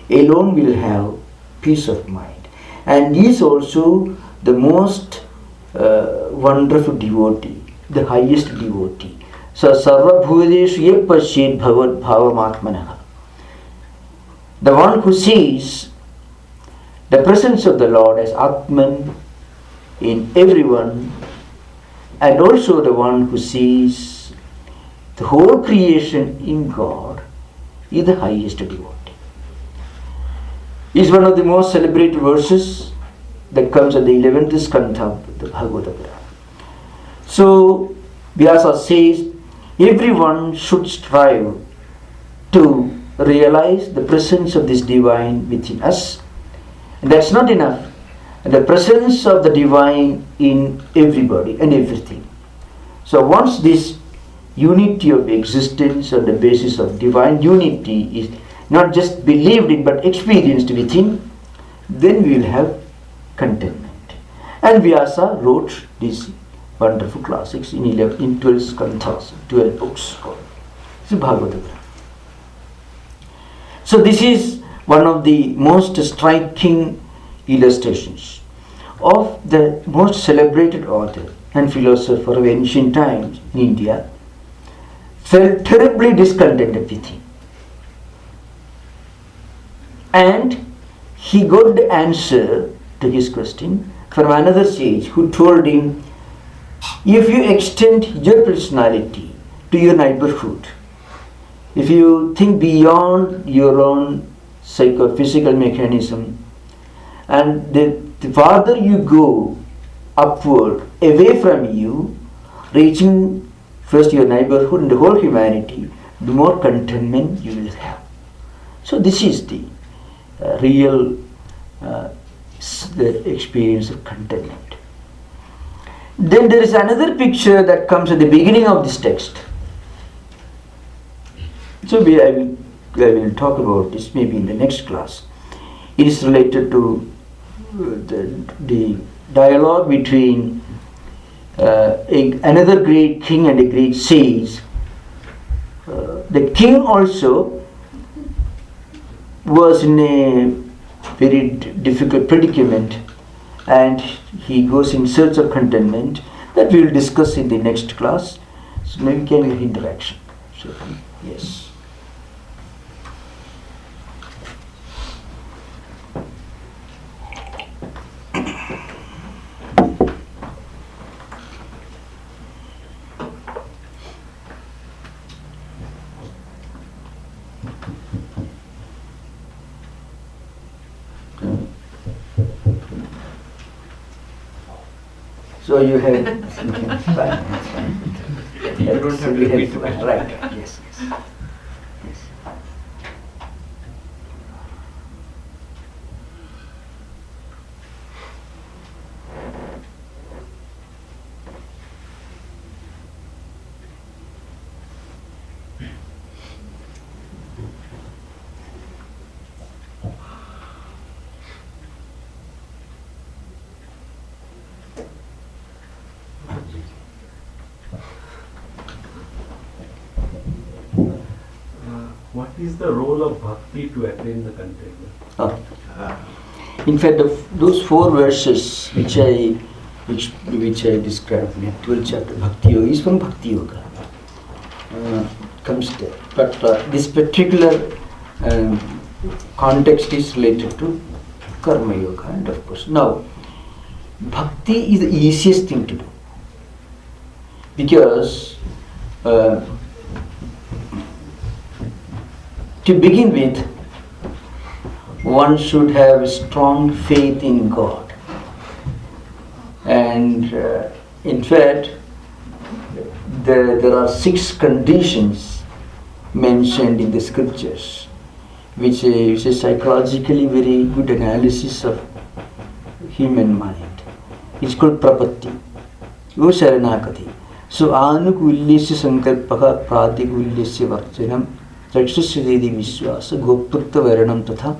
alone will have peace of mind. And he is also the most wonderful devotee, the highest devotee. So Sarva Bhudeshu Ye Pashyed Bhavat Bhavamatmanaha. The one who sees the presence of the Lord as Atman in everyone, and also the one who sees the whole creation in God, is the highest devotee. Is one of the most celebrated verses that comes at the 11th skandha of the Bhagavata Purana. So Vyasa says everyone should strive to realize the presence of this divine within us. And that's not enough. The presence of the divine in everybody and everything. So once this unity of existence on the basis of divine unity is not just believed in but experienced within, then we will have contentment. And Vyasa wrote these wonderful classics in 12 skandhas, 12 books called Bhagavata Purana. So this is one of the most striking illustrations of the most celebrated author and philosopher of ancient times in India, felt terribly discontented with him. And he got the answer to his question from another sage who told him, if you extend your personality to your neighborhood, if you think beyond your own psychophysical mechanism, and the farther you go upward, away from you, reaching first your neighborhood and the whole humanity, the more contentment you will have. So this is the real the experience of contentment. Then there is another picture that comes at the beginning of this text. So I will talk about this maybe in the next class. It is related to the dialogue between another great king and a great sage. The king also was in a very difficult predicament and he goes in search of contentment. That we will discuss in the next class. So maybe we can have interaction. So, yes. So you have fine. You don't have to repeat the question. Right. Yes. What is the role of bhakti to attain the contentment? In fact, those 4 verses which I described in the 12th chapter, Bhakti Yoga, is from Bhakti Yoga. Comes there. But this particular context is related to Karma Yoga, and of course. Now, Bhakti is the easiest thing to do. Because to begin with, one should have strong faith in God. And in fact, there are 6 conditions mentioned in the scriptures, which is a psychologically very good analysis of human mind. It's called prapatti, or sharanagati. So, anukulyasya sankalpaha pratikulyasya varjanam rakshasya vishwasa goputta varanam tatha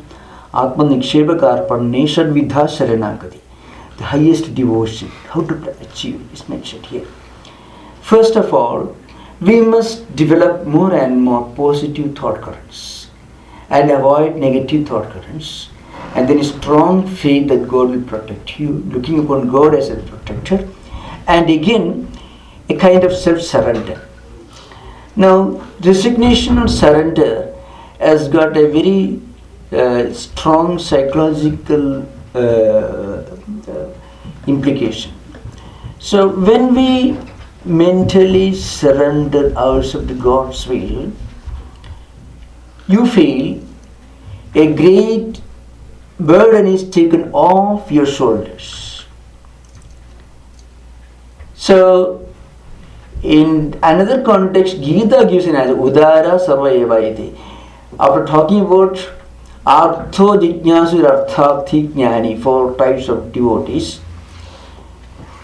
atma niksheba karpanne shadvidha sharanagati. The highest devotion, how to achieve, is mentioned here. First of all, we must develop more and more positive thought currents and avoid negative thought currents, and then a strong faith that God will protect you, looking upon God as a protector, and again a kind of self-surrender. Now, resignation or surrender has got a very strong psychological implication. So when we mentally surrender ourselves to God's will, you feel a great burden is taken off your shoulders. So in another context, Gita gives an answer, Udara Sarva Eva Iti. After talking about Artho Jignasu Arthakti Jnani, 4 types of devotees,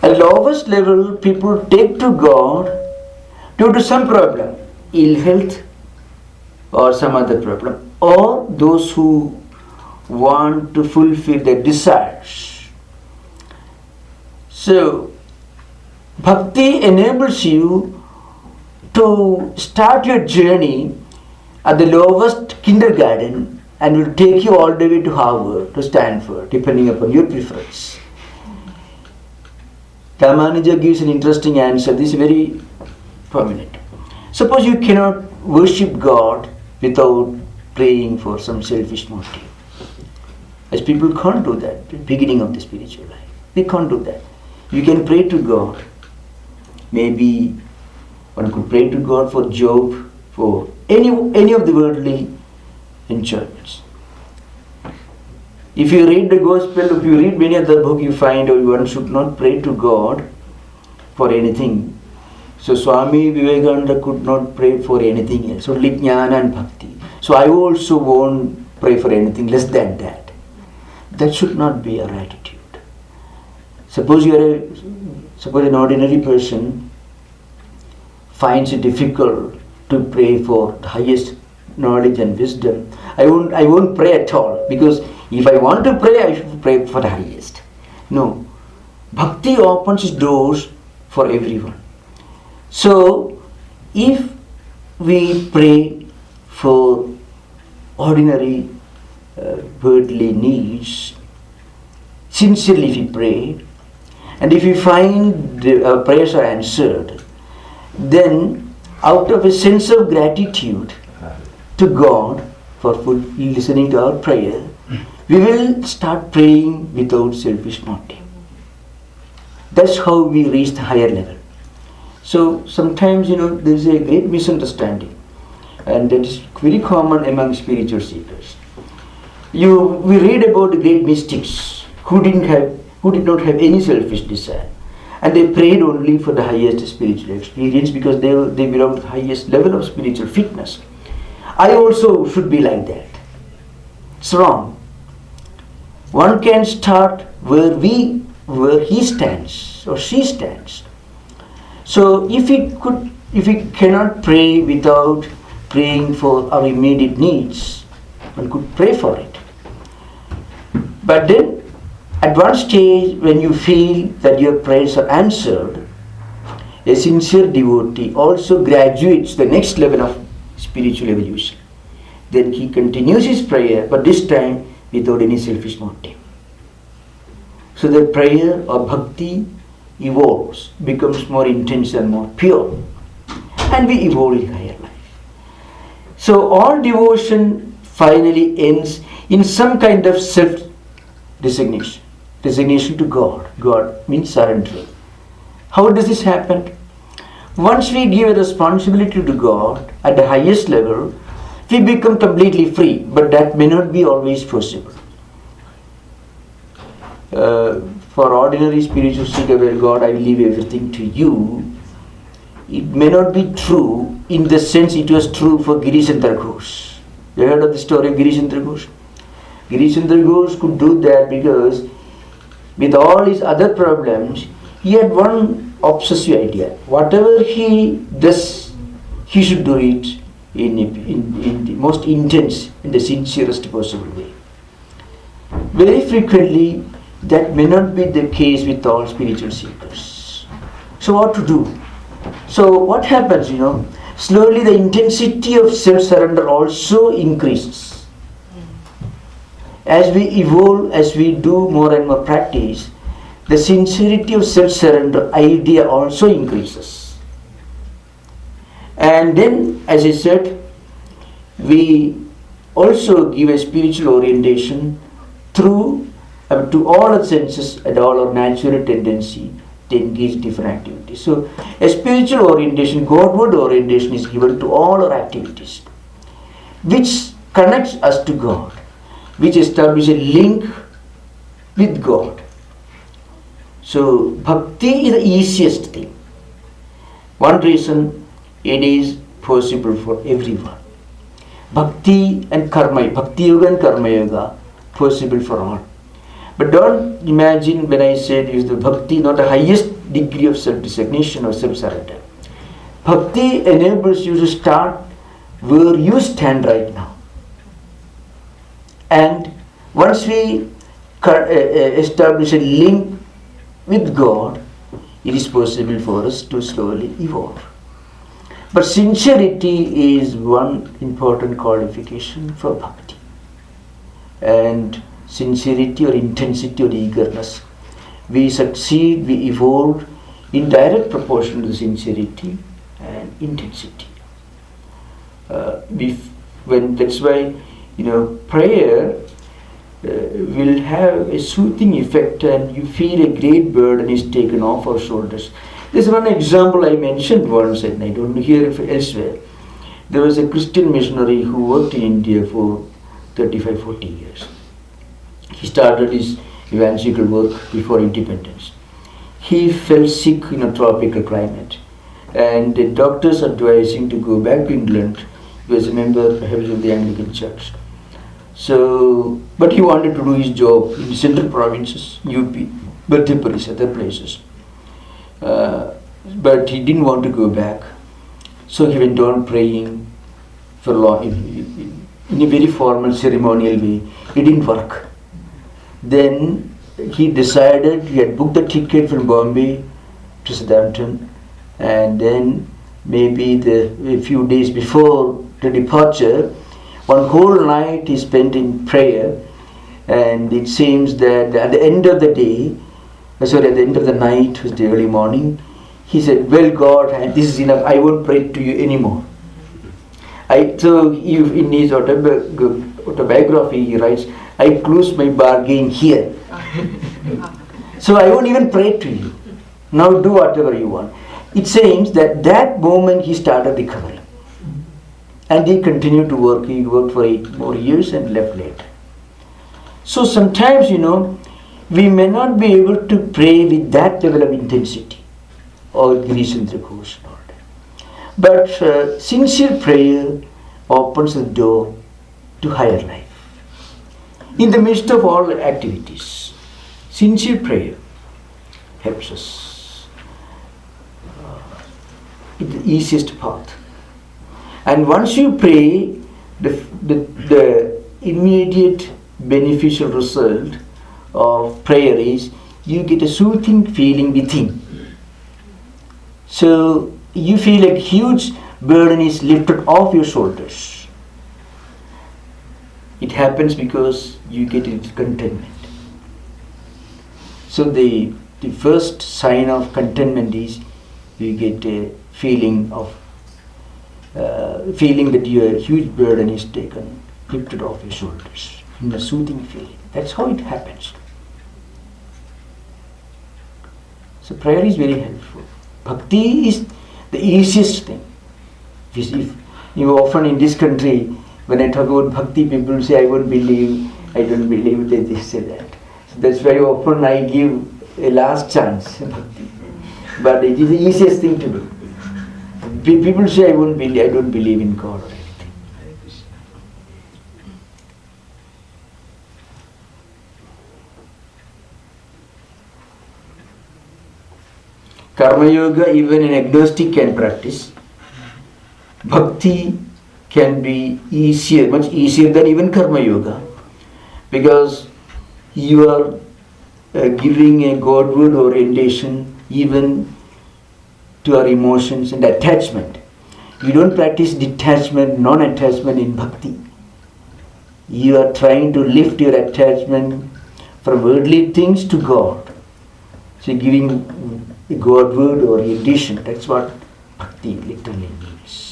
at lowest level, people take to God due to some problem, ill health or some other problem, or those who want to fulfill their desires. So, Bhakti enables you to start your journey at the lowest kindergarten and will take you all the way to Harvard, to Stanford, depending upon your preference. Ramanuja gives an interesting answer. This is very prominent. Suppose you cannot worship God without praying for some selfish motive. As people can't do that at the beginning of the spiritual life. They can't do that. You can pray to God. Maybe one could pray to God for Job, for any of the worldly enjoyments. If you read the Gospel, if you read many other books, you find one should not pray to God for anything. So Swami Vivekananda could not pray for anything else, only Jnana and Bhakti. So I also won't pray for anything less than that. That should not be our attitude. Suppose an ordinary person finds it difficult to pray for the highest knowledge and wisdom. I won't pray at all, because if I want to pray, I should pray for the highest. No. Bhakti opens doors for everyone. So, if we pray for ordinary worldly needs, sincerely if we pray, and if we find our prayers are answered, then out of a sense of gratitude to God for listening to our prayer, we will start praying without selfish motive. That's how we reach the higher level. So sometimes, there is a great misunderstanding, and that is very common among spiritual seekers. We read about the great mystics who did not have any selfish desire, and they prayed only for the highest spiritual experience because they belong to the highest level of spiritual fitness. I also should be like that. It's wrong. One can start where he stands or she stands. So if we cannot pray without praying for our immediate needs, one could pray for it. But then, at one stage, when you feel that your prayers are answered, a sincere devotee also graduates the next level of spiritual evolution. Then he continues his prayer, but this time without any selfish motive. So the prayer or bhakti evolves, becomes more intense and more pure, and we evolve in higher life. So all devotion finally ends in some kind of self-resignation, resignation to God. God means surrendering. How does this happen? Once we give a responsibility to God at the highest level, we become completely free, but that may not be always possible. For ordinary spiritual seeker, well, God, I will leave everything to you, it may not be true in the sense it was true for Girichandra Ghosh. You heard of the story of Girichandra Ghosh? Girichandra Ghosh could do that because with all his other problems, he had one obsessive idea. Whatever he does, he should do it in the most intense, in the sincerest possible way. Very frequently, that may not be the case with all spiritual seekers. So what to do? So what happens, slowly the intensity of self-surrender also increases. As we evolve, as we do more and more practice, the sincerity of self-surrender idea also increases. And then, as I said, we also give a spiritual orientation through to all our senses and all our natural tendency to engage different activities. So a spiritual orientation, Godward orientation is given to all our activities, which connects us to God, which establishes a link with God. So bhakti is the easiest thing. One reason it is possible for everyone. Bhakti and karma, bhakti yoga and karma yoga, possible for all. But don't imagine when I said is the bhakti not the highest degree of self-resignation or self-surrender. Bhakti enables you to start where you stand right now. And once we establish a link with God, it is possible for us to slowly evolve. But sincerity is one important qualification for bhakti. And sincerity or intensity or eagerness, we succeed, we evolve in direct proportion to the sincerity and intensity. That's why prayer will have a soothing effect, and you feel a great burden is taken off our shoulders. There's one example I mentioned once, and I don't hear it elsewhere. There was a Christian missionary who worked in India for 35-40 years. He started his evangelical work before independence. He fell sick in a tropical climate, and the doctors advised him to go back to England. He was a member perhaps of the Anglican Church. But he wanted to do his job in the central provinces, UP, Madhya Pradesh, other places. But he didn't want to go back. So he went on praying for long, in a very formal, ceremonial way. It didn't work. Then he decided, he had booked the ticket from Bombay to Southampton, and then maybe a few days before the departure, one whole night he spent in prayer, and it seems that at the end of the day, at the end of the night, it was the early morning, he said, "Well, God, this is enough, I won't pray to you anymore." So in his autobiography he writes, "I close my bargain here. So I won't even pray to you. Now do whatever you want." It seems that moment he started recovering. And he continued to work. He worked for 8 more years and left later. So sometimes, we may not be able to pray with that level of intensity or Girichandra Ghosh. But sincere prayer opens the door to higher life. In the midst of all activities, sincere prayer helps us. It's the easiest path. And once you pray, the immediate beneficial result of prayer is you get a soothing feeling within. So you feel a huge burden is lifted off your shoulders. It happens because you get into contentment. So the first sign of contentment is you get a feeling of feeling that your huge burden is taken, lifted off your shoulders, in a soothing feeling. That's how it happens. So prayer is very helpful. Bhakti is the easiest thing. If you often in this country, when I talk about bhakti, people say, I don't believe, they say that. So that's very often I give a last chance, bhakti. But it is the easiest thing to do. People say, I don't believe in God or anything. Karma yoga, even an agnostic can practice. Bhakti can be easier, much easier than even karma yoga, because you are giving a Godward orientation even to our emotions and attachment. You don't practice detachment, non-attachment in bhakti. You are trying to lift your attachment from worldly things to God. So you're giving a Godward orientation. That's what bhakti literally means.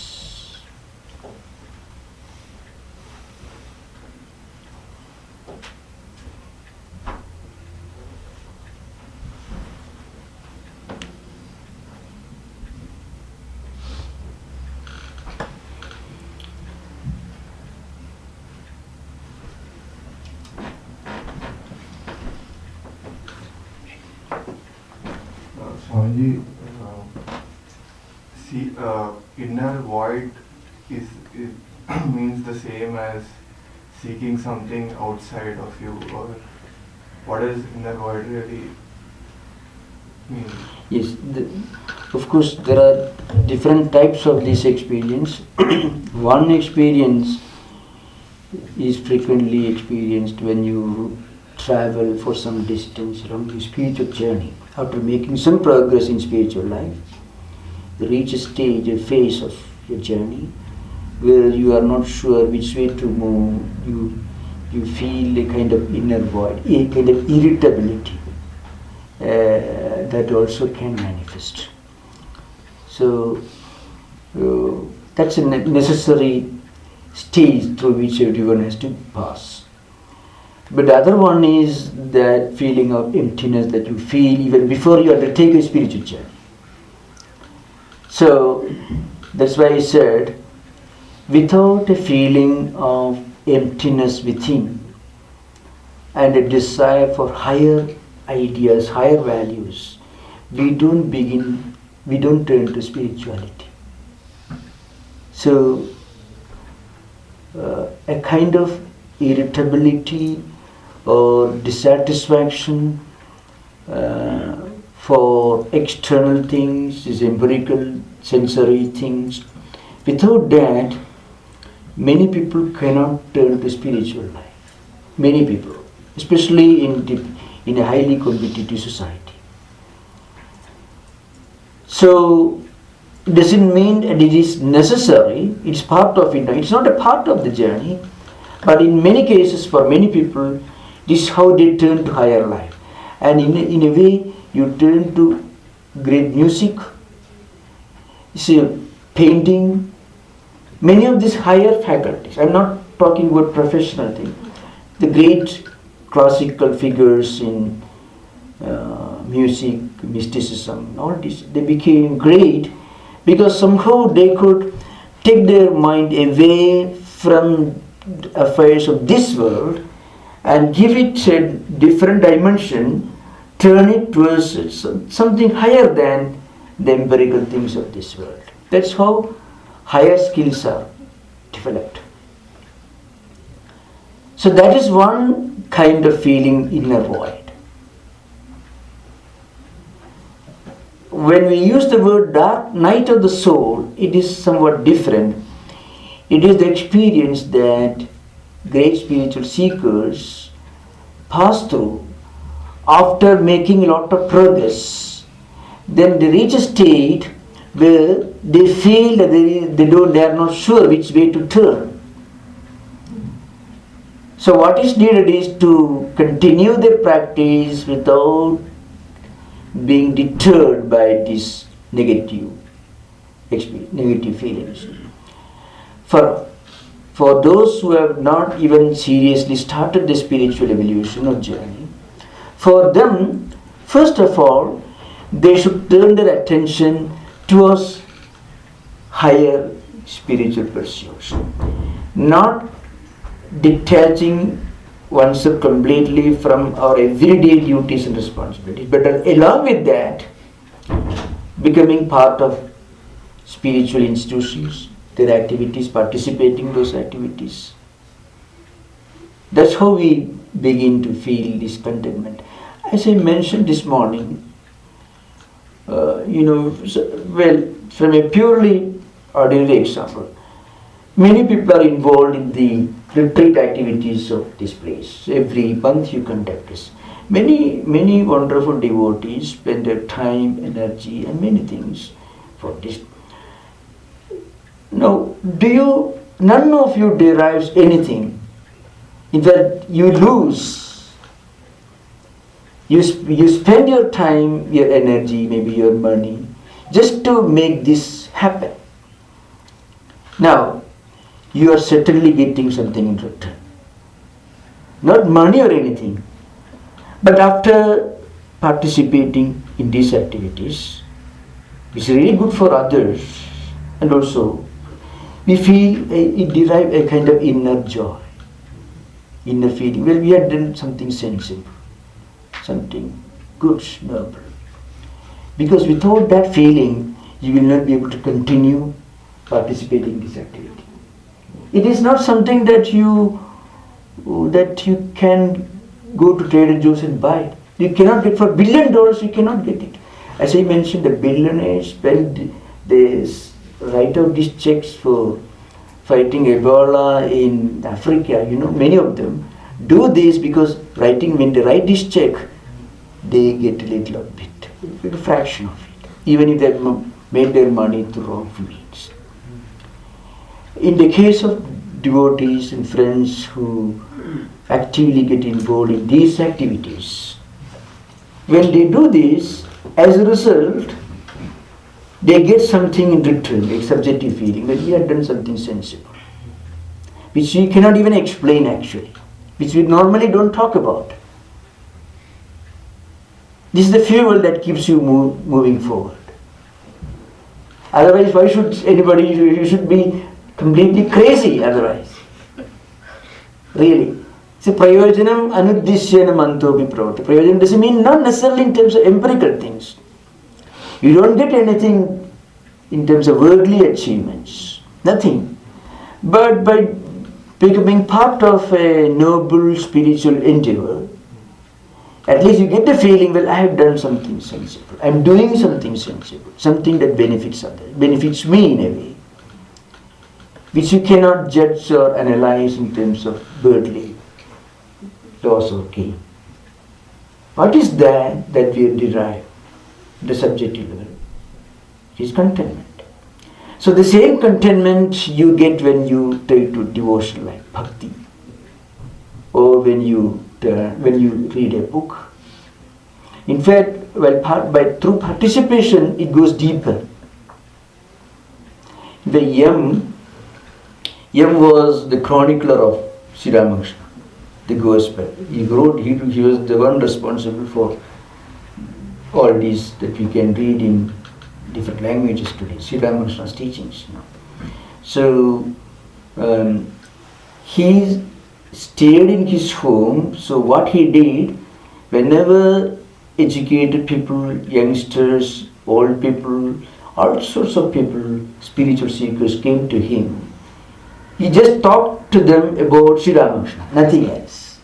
Swamiji, inner void is means the same as seeking something outside of you, or what does inner void really mean? Yes, of course there are different types of this experience. One experience is frequently experienced when you travel for some distance along your spiritual journey. After making some progress in spiritual life, you reach a stage, a phase of your journey where you are not sure which way to move. You feel a kind of inner void, a kind of irritability that also can manifest. So that's a necessary stage through which everyone has to pass. But the other one is that feeling of emptiness that you feel even before you undertake a spiritual journey. So that's why I said, without a feeling of emptiness within and a desire for higher ideas, higher values, we don't turn to spirituality. So a kind of irritability or dissatisfaction for external things, is empirical, sensory things. Without that, many people cannot turn to spiritual life. Many people, especially in a highly competitive society. So it doesn't mean that it is necessary, it's part of it. It's not a part of the journey, but in many cases, for many people, this is how they turn to higher life. And in a way, you turn to great music, painting, many of these higher faculties. I'm not talking about professional things. The great classical figures in music, mysticism, all this, they became great because somehow they could take their mind away from affairs of this world and give it a different dimension, turn it towards something higher than the empirical things of this world. That's how higher skills are developed. So that is one kind of feeling inner void. When we use the word dark night of the soul, it is somewhat different. It is the experience that great spiritual seekers pass through after making a lot of progress. Then they reach a state where they feel that they are not sure which way to turn. So what is needed is to continue their practice without being deterred by these negative feelings. For those who have not even seriously started the spiritual evolution or journey, for them, first of all, they should turn their attention towards higher spiritual pursuits, not detaching oneself completely from our everyday duties and responsibilities, but along with that, becoming part of spiritual institutions, their activities, participating in those activities. That's how we begin to feel this contentment. As I mentioned this morning, from a purely ordinary example, many people are involved in the retreat activities of this place. Every month you conduct this. Many wonderful devotees spend their time, energy and many things for this. Now, none of you derives anything. In fact, you lose. You spend your time, your energy, maybe your money, just to make this happen. Now, you are certainly getting something in return. Not money or anything. But after participating in these activities, which is really good for others, and also we feel it derives a kind of inner joy, inner feeling. Well, we have done something sensible, something good, noble. Because without that feeling, you will not be able to continue participating in this activity. It is not something that you can go to Trader Joe's and buy. You cannot get for $1 billion. You cannot get it. As I mentioned, the billionaires they write out these checks for fighting Ebola in Africa. Many of them do this because when they write this check, they get a little bit, a fraction of it, even if they made their money through wrongful means. In the case of devotees and friends who actively get involved in these activities, when they do this, as a result, they get something in return, a subjective feeling that we have done something sensible, which we cannot even explain actually, which we normally don't talk about. This is the fuel that keeps you moving forward. Otherwise, why should anybody, you should be completely crazy otherwise. Really. See, prayojanam anuddishyana mantopi pravati. Prayojanam doesn't mean not necessarily in terms of empirical things. You don't get anything in terms of worldly achievements. Nothing. But by becoming part of a noble spiritual endeavor, at least you get the feeling, well, I have done something sensible. I am doing something sensible. Something that benefits others, benefits me in a way, which you cannot judge or analyze in terms of worldly loss or gain. What is that we derive at the subjective level? It is contentment. So the same contentment you get when you take to devotional life, bhakti, or when you read a book. In fact, through participation, it goes deeper. The Yam was the chronicler of Sri Ramakrishna, the Gospel. He was the one responsible for all these that we can read in different languages today, Sri Ramakrishna's teachings. So he stayed in his home. So what he did, whenever educated people, youngsters, old people, all sorts of people, spiritual seekers came to him, he just talked to them about Sri Ramakrishna, nothing else.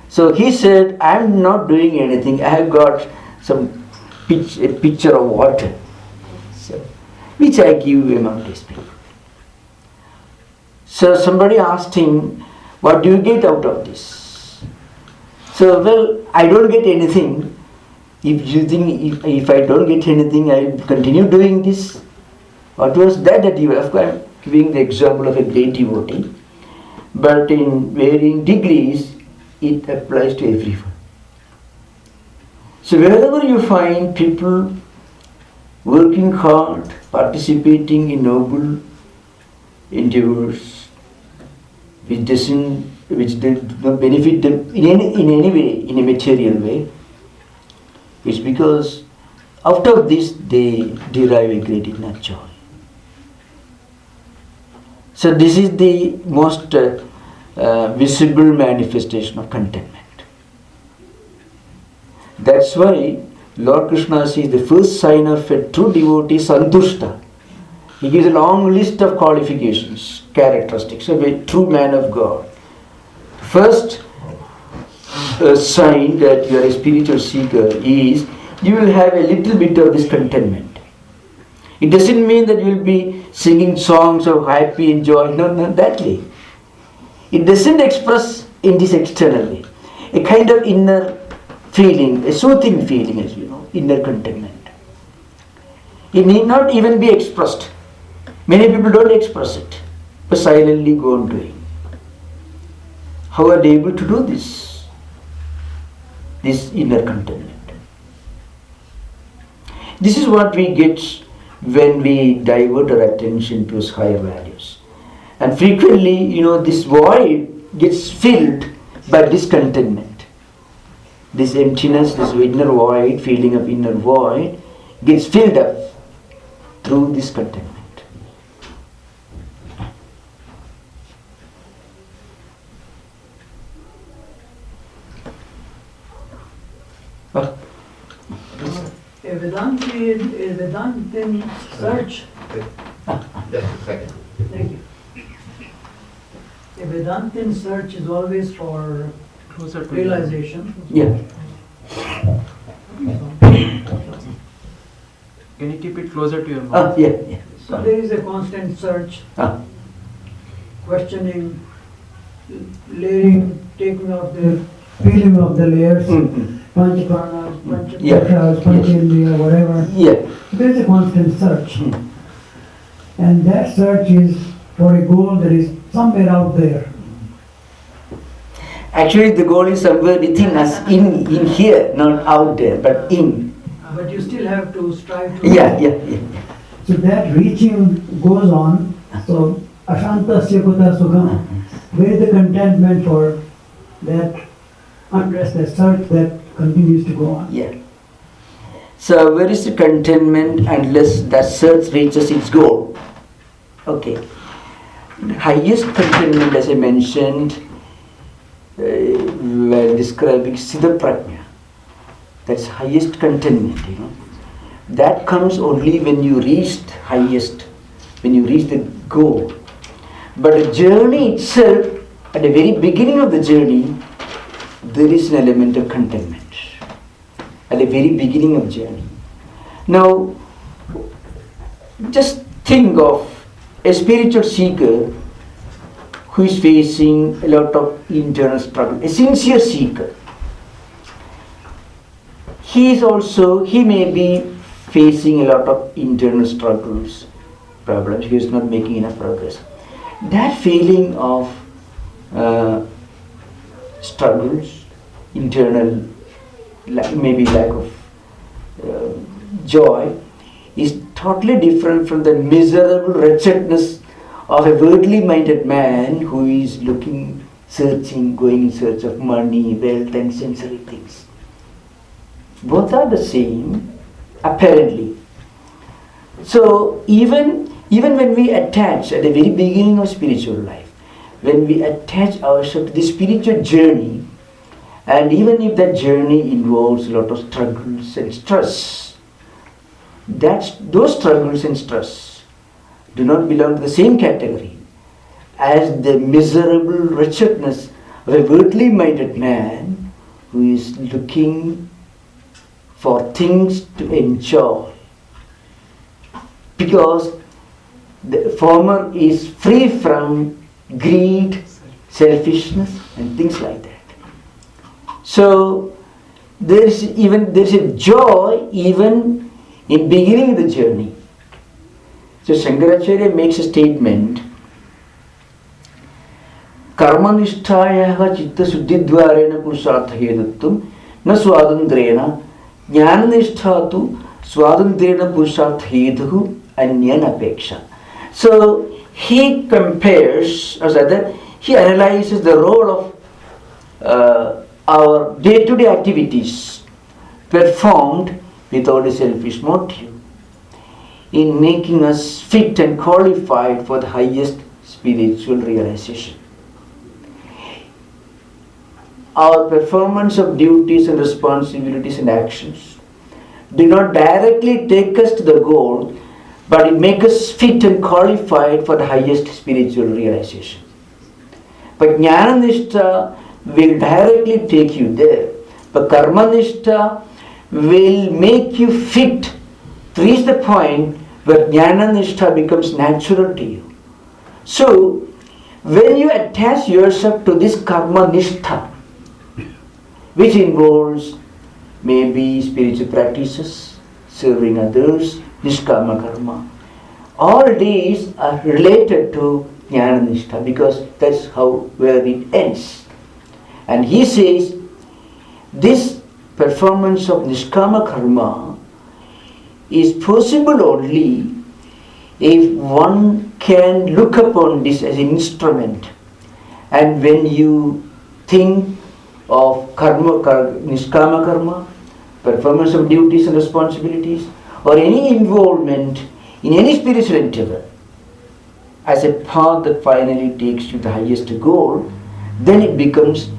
So he said, I am not doing anything. I have got a pitcher of water, which I give among these people. So somebody asked him, what do you get out of this? So, well, I don't get anything. If you think if I don't get anything, I will continue doing this. What was that you have? I'm giving the example of a great devotee, but in varying degrees, it applies to everyone. So wherever you find people working hard, participating in noble endeavors, which does not benefit them in any way, in a material way, it's because out of this they derive a great inner joy. So this is the most visible manifestation of contentment. That's why Lord Krishna says the first sign of a true devotee is santushta. He gives a long list of qualifications, characteristics of a true man of God. First sign that you are a spiritual seeker is you will have a little bit of this contentment. It doesn't mean that you will be singing songs of happy and joy. No, not that way. It doesn't express in this external way. A kind of inner feeling, a soothing feeling, as you know, inner contentment. It need not even be expressed. Many people don't express it, but silently go on doing. How are they able to do this? This inner contentment. This is what we get when we divert our attention to higher values. And frequently, this void gets filled by discontentment. This emptiness, this inner void, feeling of inner void, gets filled up through discontentment. A Vedantin search. Just a second. Thank you. A Vedantin search is always for realization. Yeah. Can you keep it closer to your mouth? Yeah. So there is a constant search, questioning, layering, taking out the peeling of the layers, panchapranas, panchakoshas, panchendriya, whatever. Yeah. There is a constant search. And that search is for a goal that is somewhere out there. Actually, the goal is somewhere within us, in here, not out there, but in. But you still have to strive to... Yeah. So that reaching goes on. So, ashantasya kuta sukham. Where is the contentment for that unrest, that search that continues to go on? Yeah. So, where is the contentment unless that search reaches its goal? Okay. The highest contentment, as I mentioned, while describing Siddha Prajna, that's highest contentment, That comes only when you reach highest, when you reach the goal. But the journey itself, at the very beginning of the journey, there is an element of contentment. At the very beginning of the journey. Now, just think of a spiritual seeker who is facing a lot of internal struggle, a sincere seeker. He may be facing a lot of internal struggles, problems. He is not making enough progress. That feeling of struggles, internal, maybe lack of joy, is totally different from the miserable wretchedness of a worldly minded man who is looking, searching, going in search of money, wealth and sensory things. Both are the same, apparently. So even when we attach at the very beginning of spiritual life, when we attach ourselves to the spiritual journey, and even if that journey involves a lot of struggles and stress, those struggles and stress do not belong to the same category as the miserable wretchedness of a worldly minded man who is looking for things to enjoy, because the former is free from greed, selfishness, and things like that. So there's a joy even in beginning the journey. So Shankaracharya makes a statement, Karmanishthaya chitta suddhidvarena purushartha hedutvam na swadandrena jnananishthatu swadandrena purushartha heduhu anyan apeksha. So he compares, or rather, he analyzes the role of our day-to-day activities performed without a selfish motive in making us fit and qualified for the highest spiritual realization. Our performance of duties and responsibilities and actions do not directly take us to the goal, but it makes us fit and qualified for the highest spiritual realization. But Jnananishta will directly take you there. But Karmanishta will make you fit to reach the point where Jnananishta becomes natural to you. So, when you attach yourself to this Karmanishta, which involves maybe spiritual practices, serving others, Nishkama Karma, all these are related to Jnananishta because that's where it ends. And he says, this performance of Nishkama Karma is possible only if one can look upon this as an instrument. And when you think of Nishkama Karma, performance of duties and responsibilities, or any involvement in any spiritual endeavor as a path that finally takes you to the highest goal, then it becomes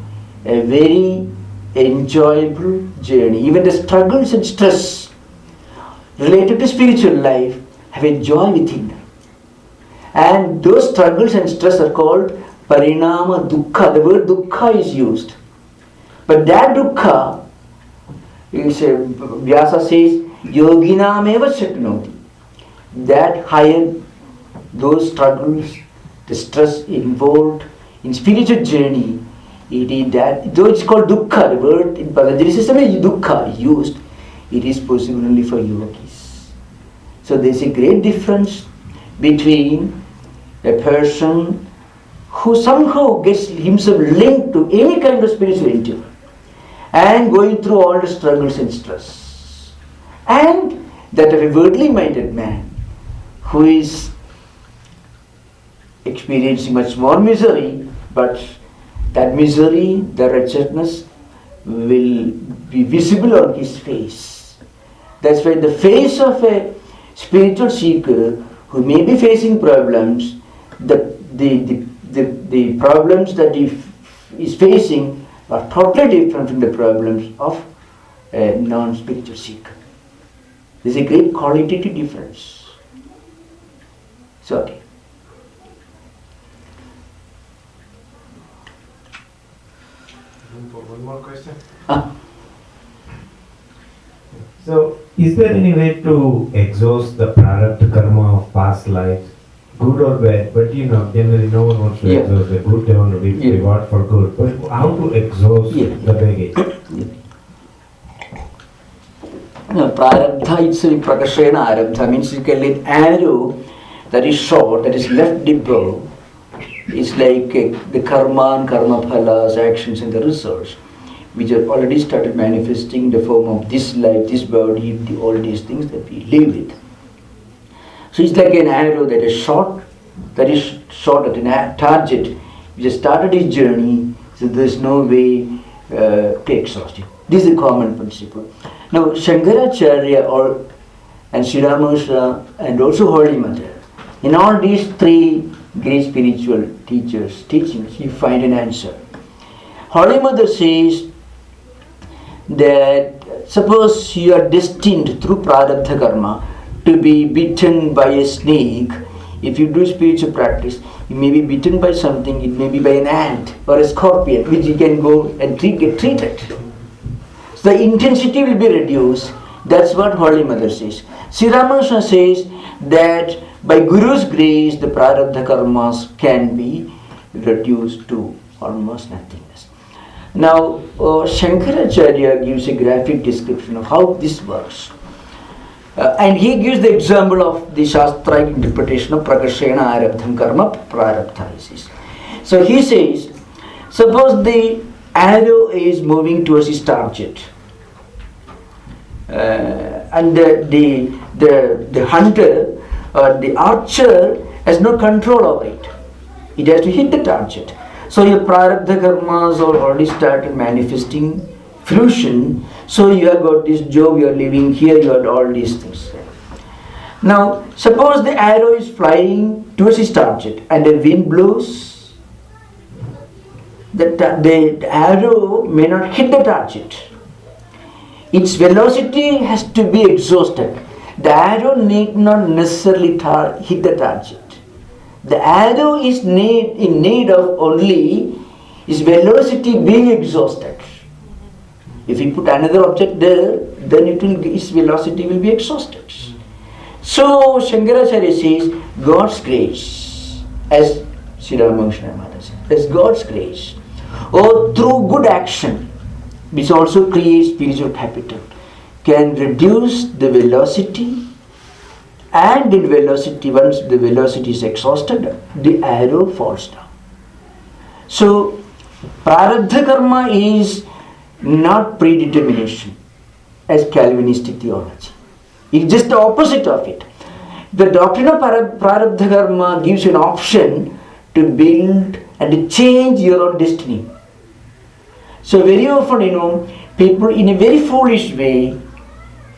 a very enjoyable journey. Even the struggles and stress related to spiritual life have a joy within them. And those struggles and stress are called parinama dukkha. The word dukkha is used. But that dukkha, Vyasa says, yoginam eva shaknoti. That higher, those struggles, the stress involved in spiritual journey, it is that, though it's called dukkha, the word in Patanjali system is dukkha is used, it is possible only for yogis. So there is a great difference between a person who somehow gets himself linked to any kind of spiritual endeavor and going through all the struggles and stress, and that of a worldly minded man who is experiencing much more misery, but that misery, the wretchedness will be visible on his face. That's why the face of a spiritual seeker who may be facing problems, the problems that he is facing are totally different from the problems of a non-spiritual seeker. There's a great qualitative difference. Sorry. For one more question. So, is there any way to exhaust the prarabdha karma of past lives, good or bad? But generally no one wants to exhaust the good, they want to be reward for good. But how to exhaust the baggage? No, prarabdha itself, prakashena arabdha, means you can let arrow that is short, that is left the bow. It's like the karma and karma phalas, actions and the results, which have already started manifesting in the form of this life, this body, all these things that we live with. So it's like an arrow that is short at a target, which has started its journey, so there's no way to exhaust it. This is a common principle. Now Shankaracharya and Sri Ramakrishna and also Holy Mother, in all these three great spiritual teachers' teachings, you find an answer. Holy Mother says that suppose you are destined through prarabdha karma to be bitten by a snake. If you do spiritual practice, you may be bitten by something, it may be by an ant or a scorpion, which you can go and get treated. So the intensity will be reduced. That's what Holy Mother says. Sri Ramakrishna says that by Guru's grace, the prarabdha karmas can be reduced to almost nothingness. Now, Shankaracharya gives a graphic description of how this works. And he gives the example of the Shastraic interpretation of Prakashena Arabdham Karma Prarabdha. So he says, suppose the arrow is moving towards its target, and the hunter or the archer has no control over it. It has to hit the target. So your prarabdha karmas are already started manifesting fruition. So you have got this job, you are living here, you have all these things. Now, suppose the arrow is flying towards its target and the wind blows, the arrow may not hit the target. Its velocity has to be exhausted. The arrow need not necessarily hit the target. The arrow is in need of only its velocity being exhausted. If you put another object there, then its velocity will be exhausted. So Shankaracharya says, God's grace, as Sri Ramakrishna says, as God's grace, or through good action, which also creates spiritual capital, can reduce the velocity, and in velocity, once the velocity is exhausted, the arrow falls down. So, prarabdha karma is not predetermination as Calvinistic theology. It's just the opposite of it. The doctrine of prarabdha karma gives you an option to build and to change your own destiny. So very often, people in a very foolish way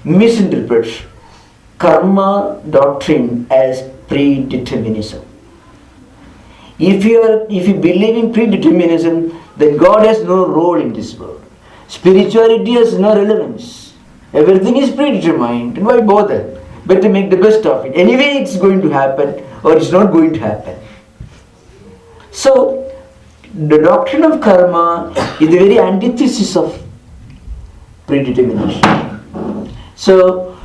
misinterpret karma doctrine as predeterminism. If you believe in predeterminism, then God has no role in this world. Spirituality has no relevance. Everything is predetermined. Why bother? Better make the best of it. Anyway, it's going to happen or it's not going to happen. So, the doctrine of karma is the very antithesis of predetermination. So,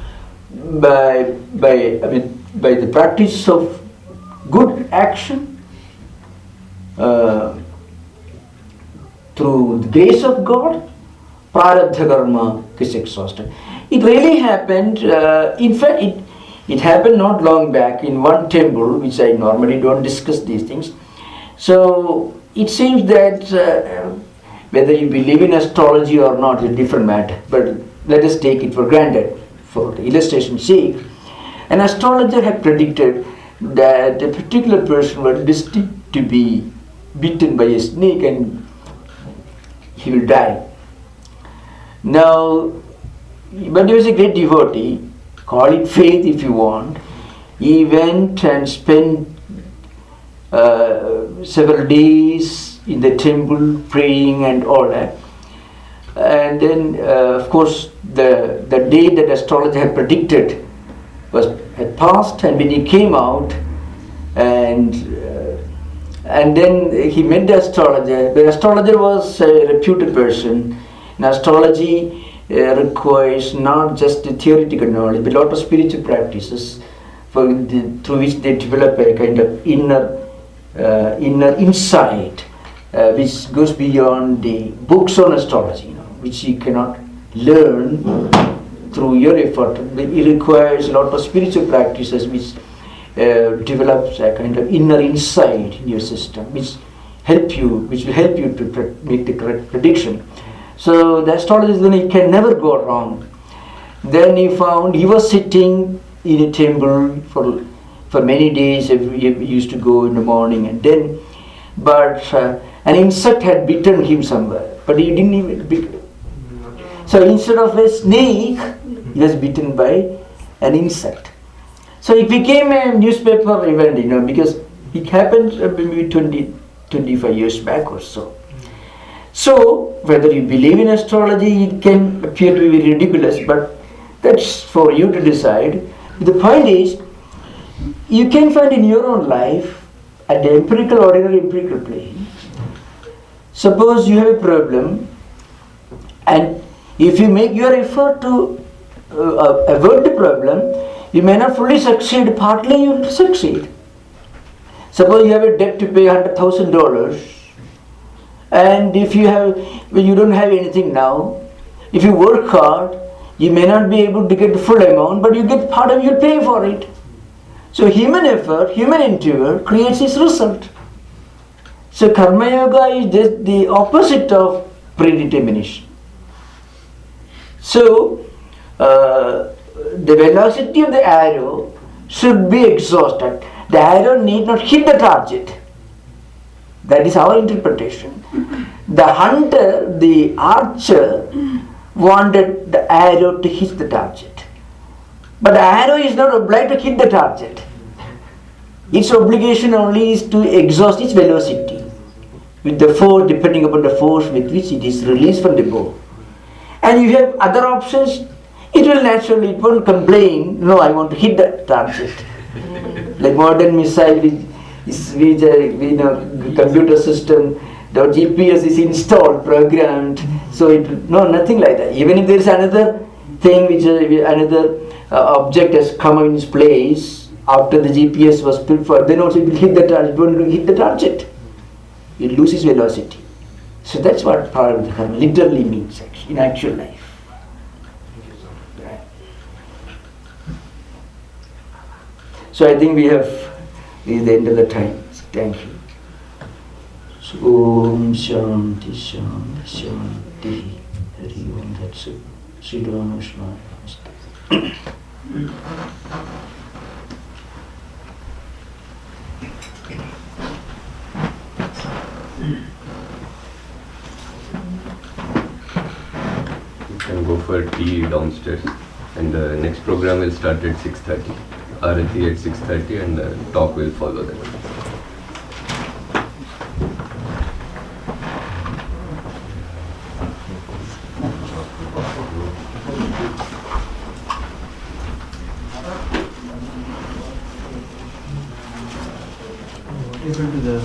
by the practice of good action, through the grace of God, prarabdha karma is exhausted. It really happened, in fact it happened not long back in one temple, which I normally don't discuss these things. So it seems that whether you believe in astrology or not is a different matter, but let us take it for granted for the illustration's sake. An astrologer had predicted that a particular person was destined to be bitten by a snake and he will die. Now, but he was a great devotee, call it faith if you want. He went and spent several days in the temple praying and all that. And then, of course, the day that astrologer had predicted had passed, and when he came out, and then he met the astrologer. The astrologer was a reputed person. In astrology requires not just the theoretical knowledge, but a lot of spiritual practices through which they develop a kind of inner insight, which goes beyond the books on astrology, which you cannot learn through your effort. It requires a lot of spiritual practices which develops a kind of inner insight in your system, which will help you to make the correct prediction. So the astrologer then he can never go wrong. Then he found he was sitting in a temple for many days. He used to go in the morning, and then, but an insect had bitten him somewhere, but he didn't even bit. So instead of a snake, he was bitten by an insect. So it became a newspaper event, because it happened maybe 25 years back or so. So whether you believe in astrology, it can appear to be very ridiculous, but that's for you to decide. The point is, you can find in your own life, at the ordinary empirical plane, suppose you have a problem, and if you make your effort to avoid the problem, you may not fully succeed, partly you will succeed. Suppose you have a debt to pay $100,000, and if you don't have anything now, if you work hard, you may not be able to get the full amount, but you get part of it, you'll pay for it. So human effort, human endeavor creates its result. So Karma Yoga is just the opposite of predetermination. So the velocity of the arrow should be exhausted. The arrow need not hit the target. That is our interpretation. The hunter, the archer, wanted the arrow to hit the target. But the arrow is not obliged to hit the target. Its obligation only is to exhaust its velocity with the force, depending upon the force with which it is released from the bow. And you have other options, it won't complain, no, I want to hit the target. Like modern missile with computer system, the GPS is installed, programmed, so nothing like that. Even if there is another thing another object has come in its place after the GPS was preferred, then also it will hit the target. It won't hit the target. It loses velocity. So that's what Prarabdha karma literally means in actual life. So I think this is the end of the time. Thank you. So, Om Shanti Shanti Shanti Hari Om Tat Sat. Sri Ramakrishna. You can go for tea downstairs, and the next program will start at 6:30. Arati at 6:30, and the talk will follow that. Able to the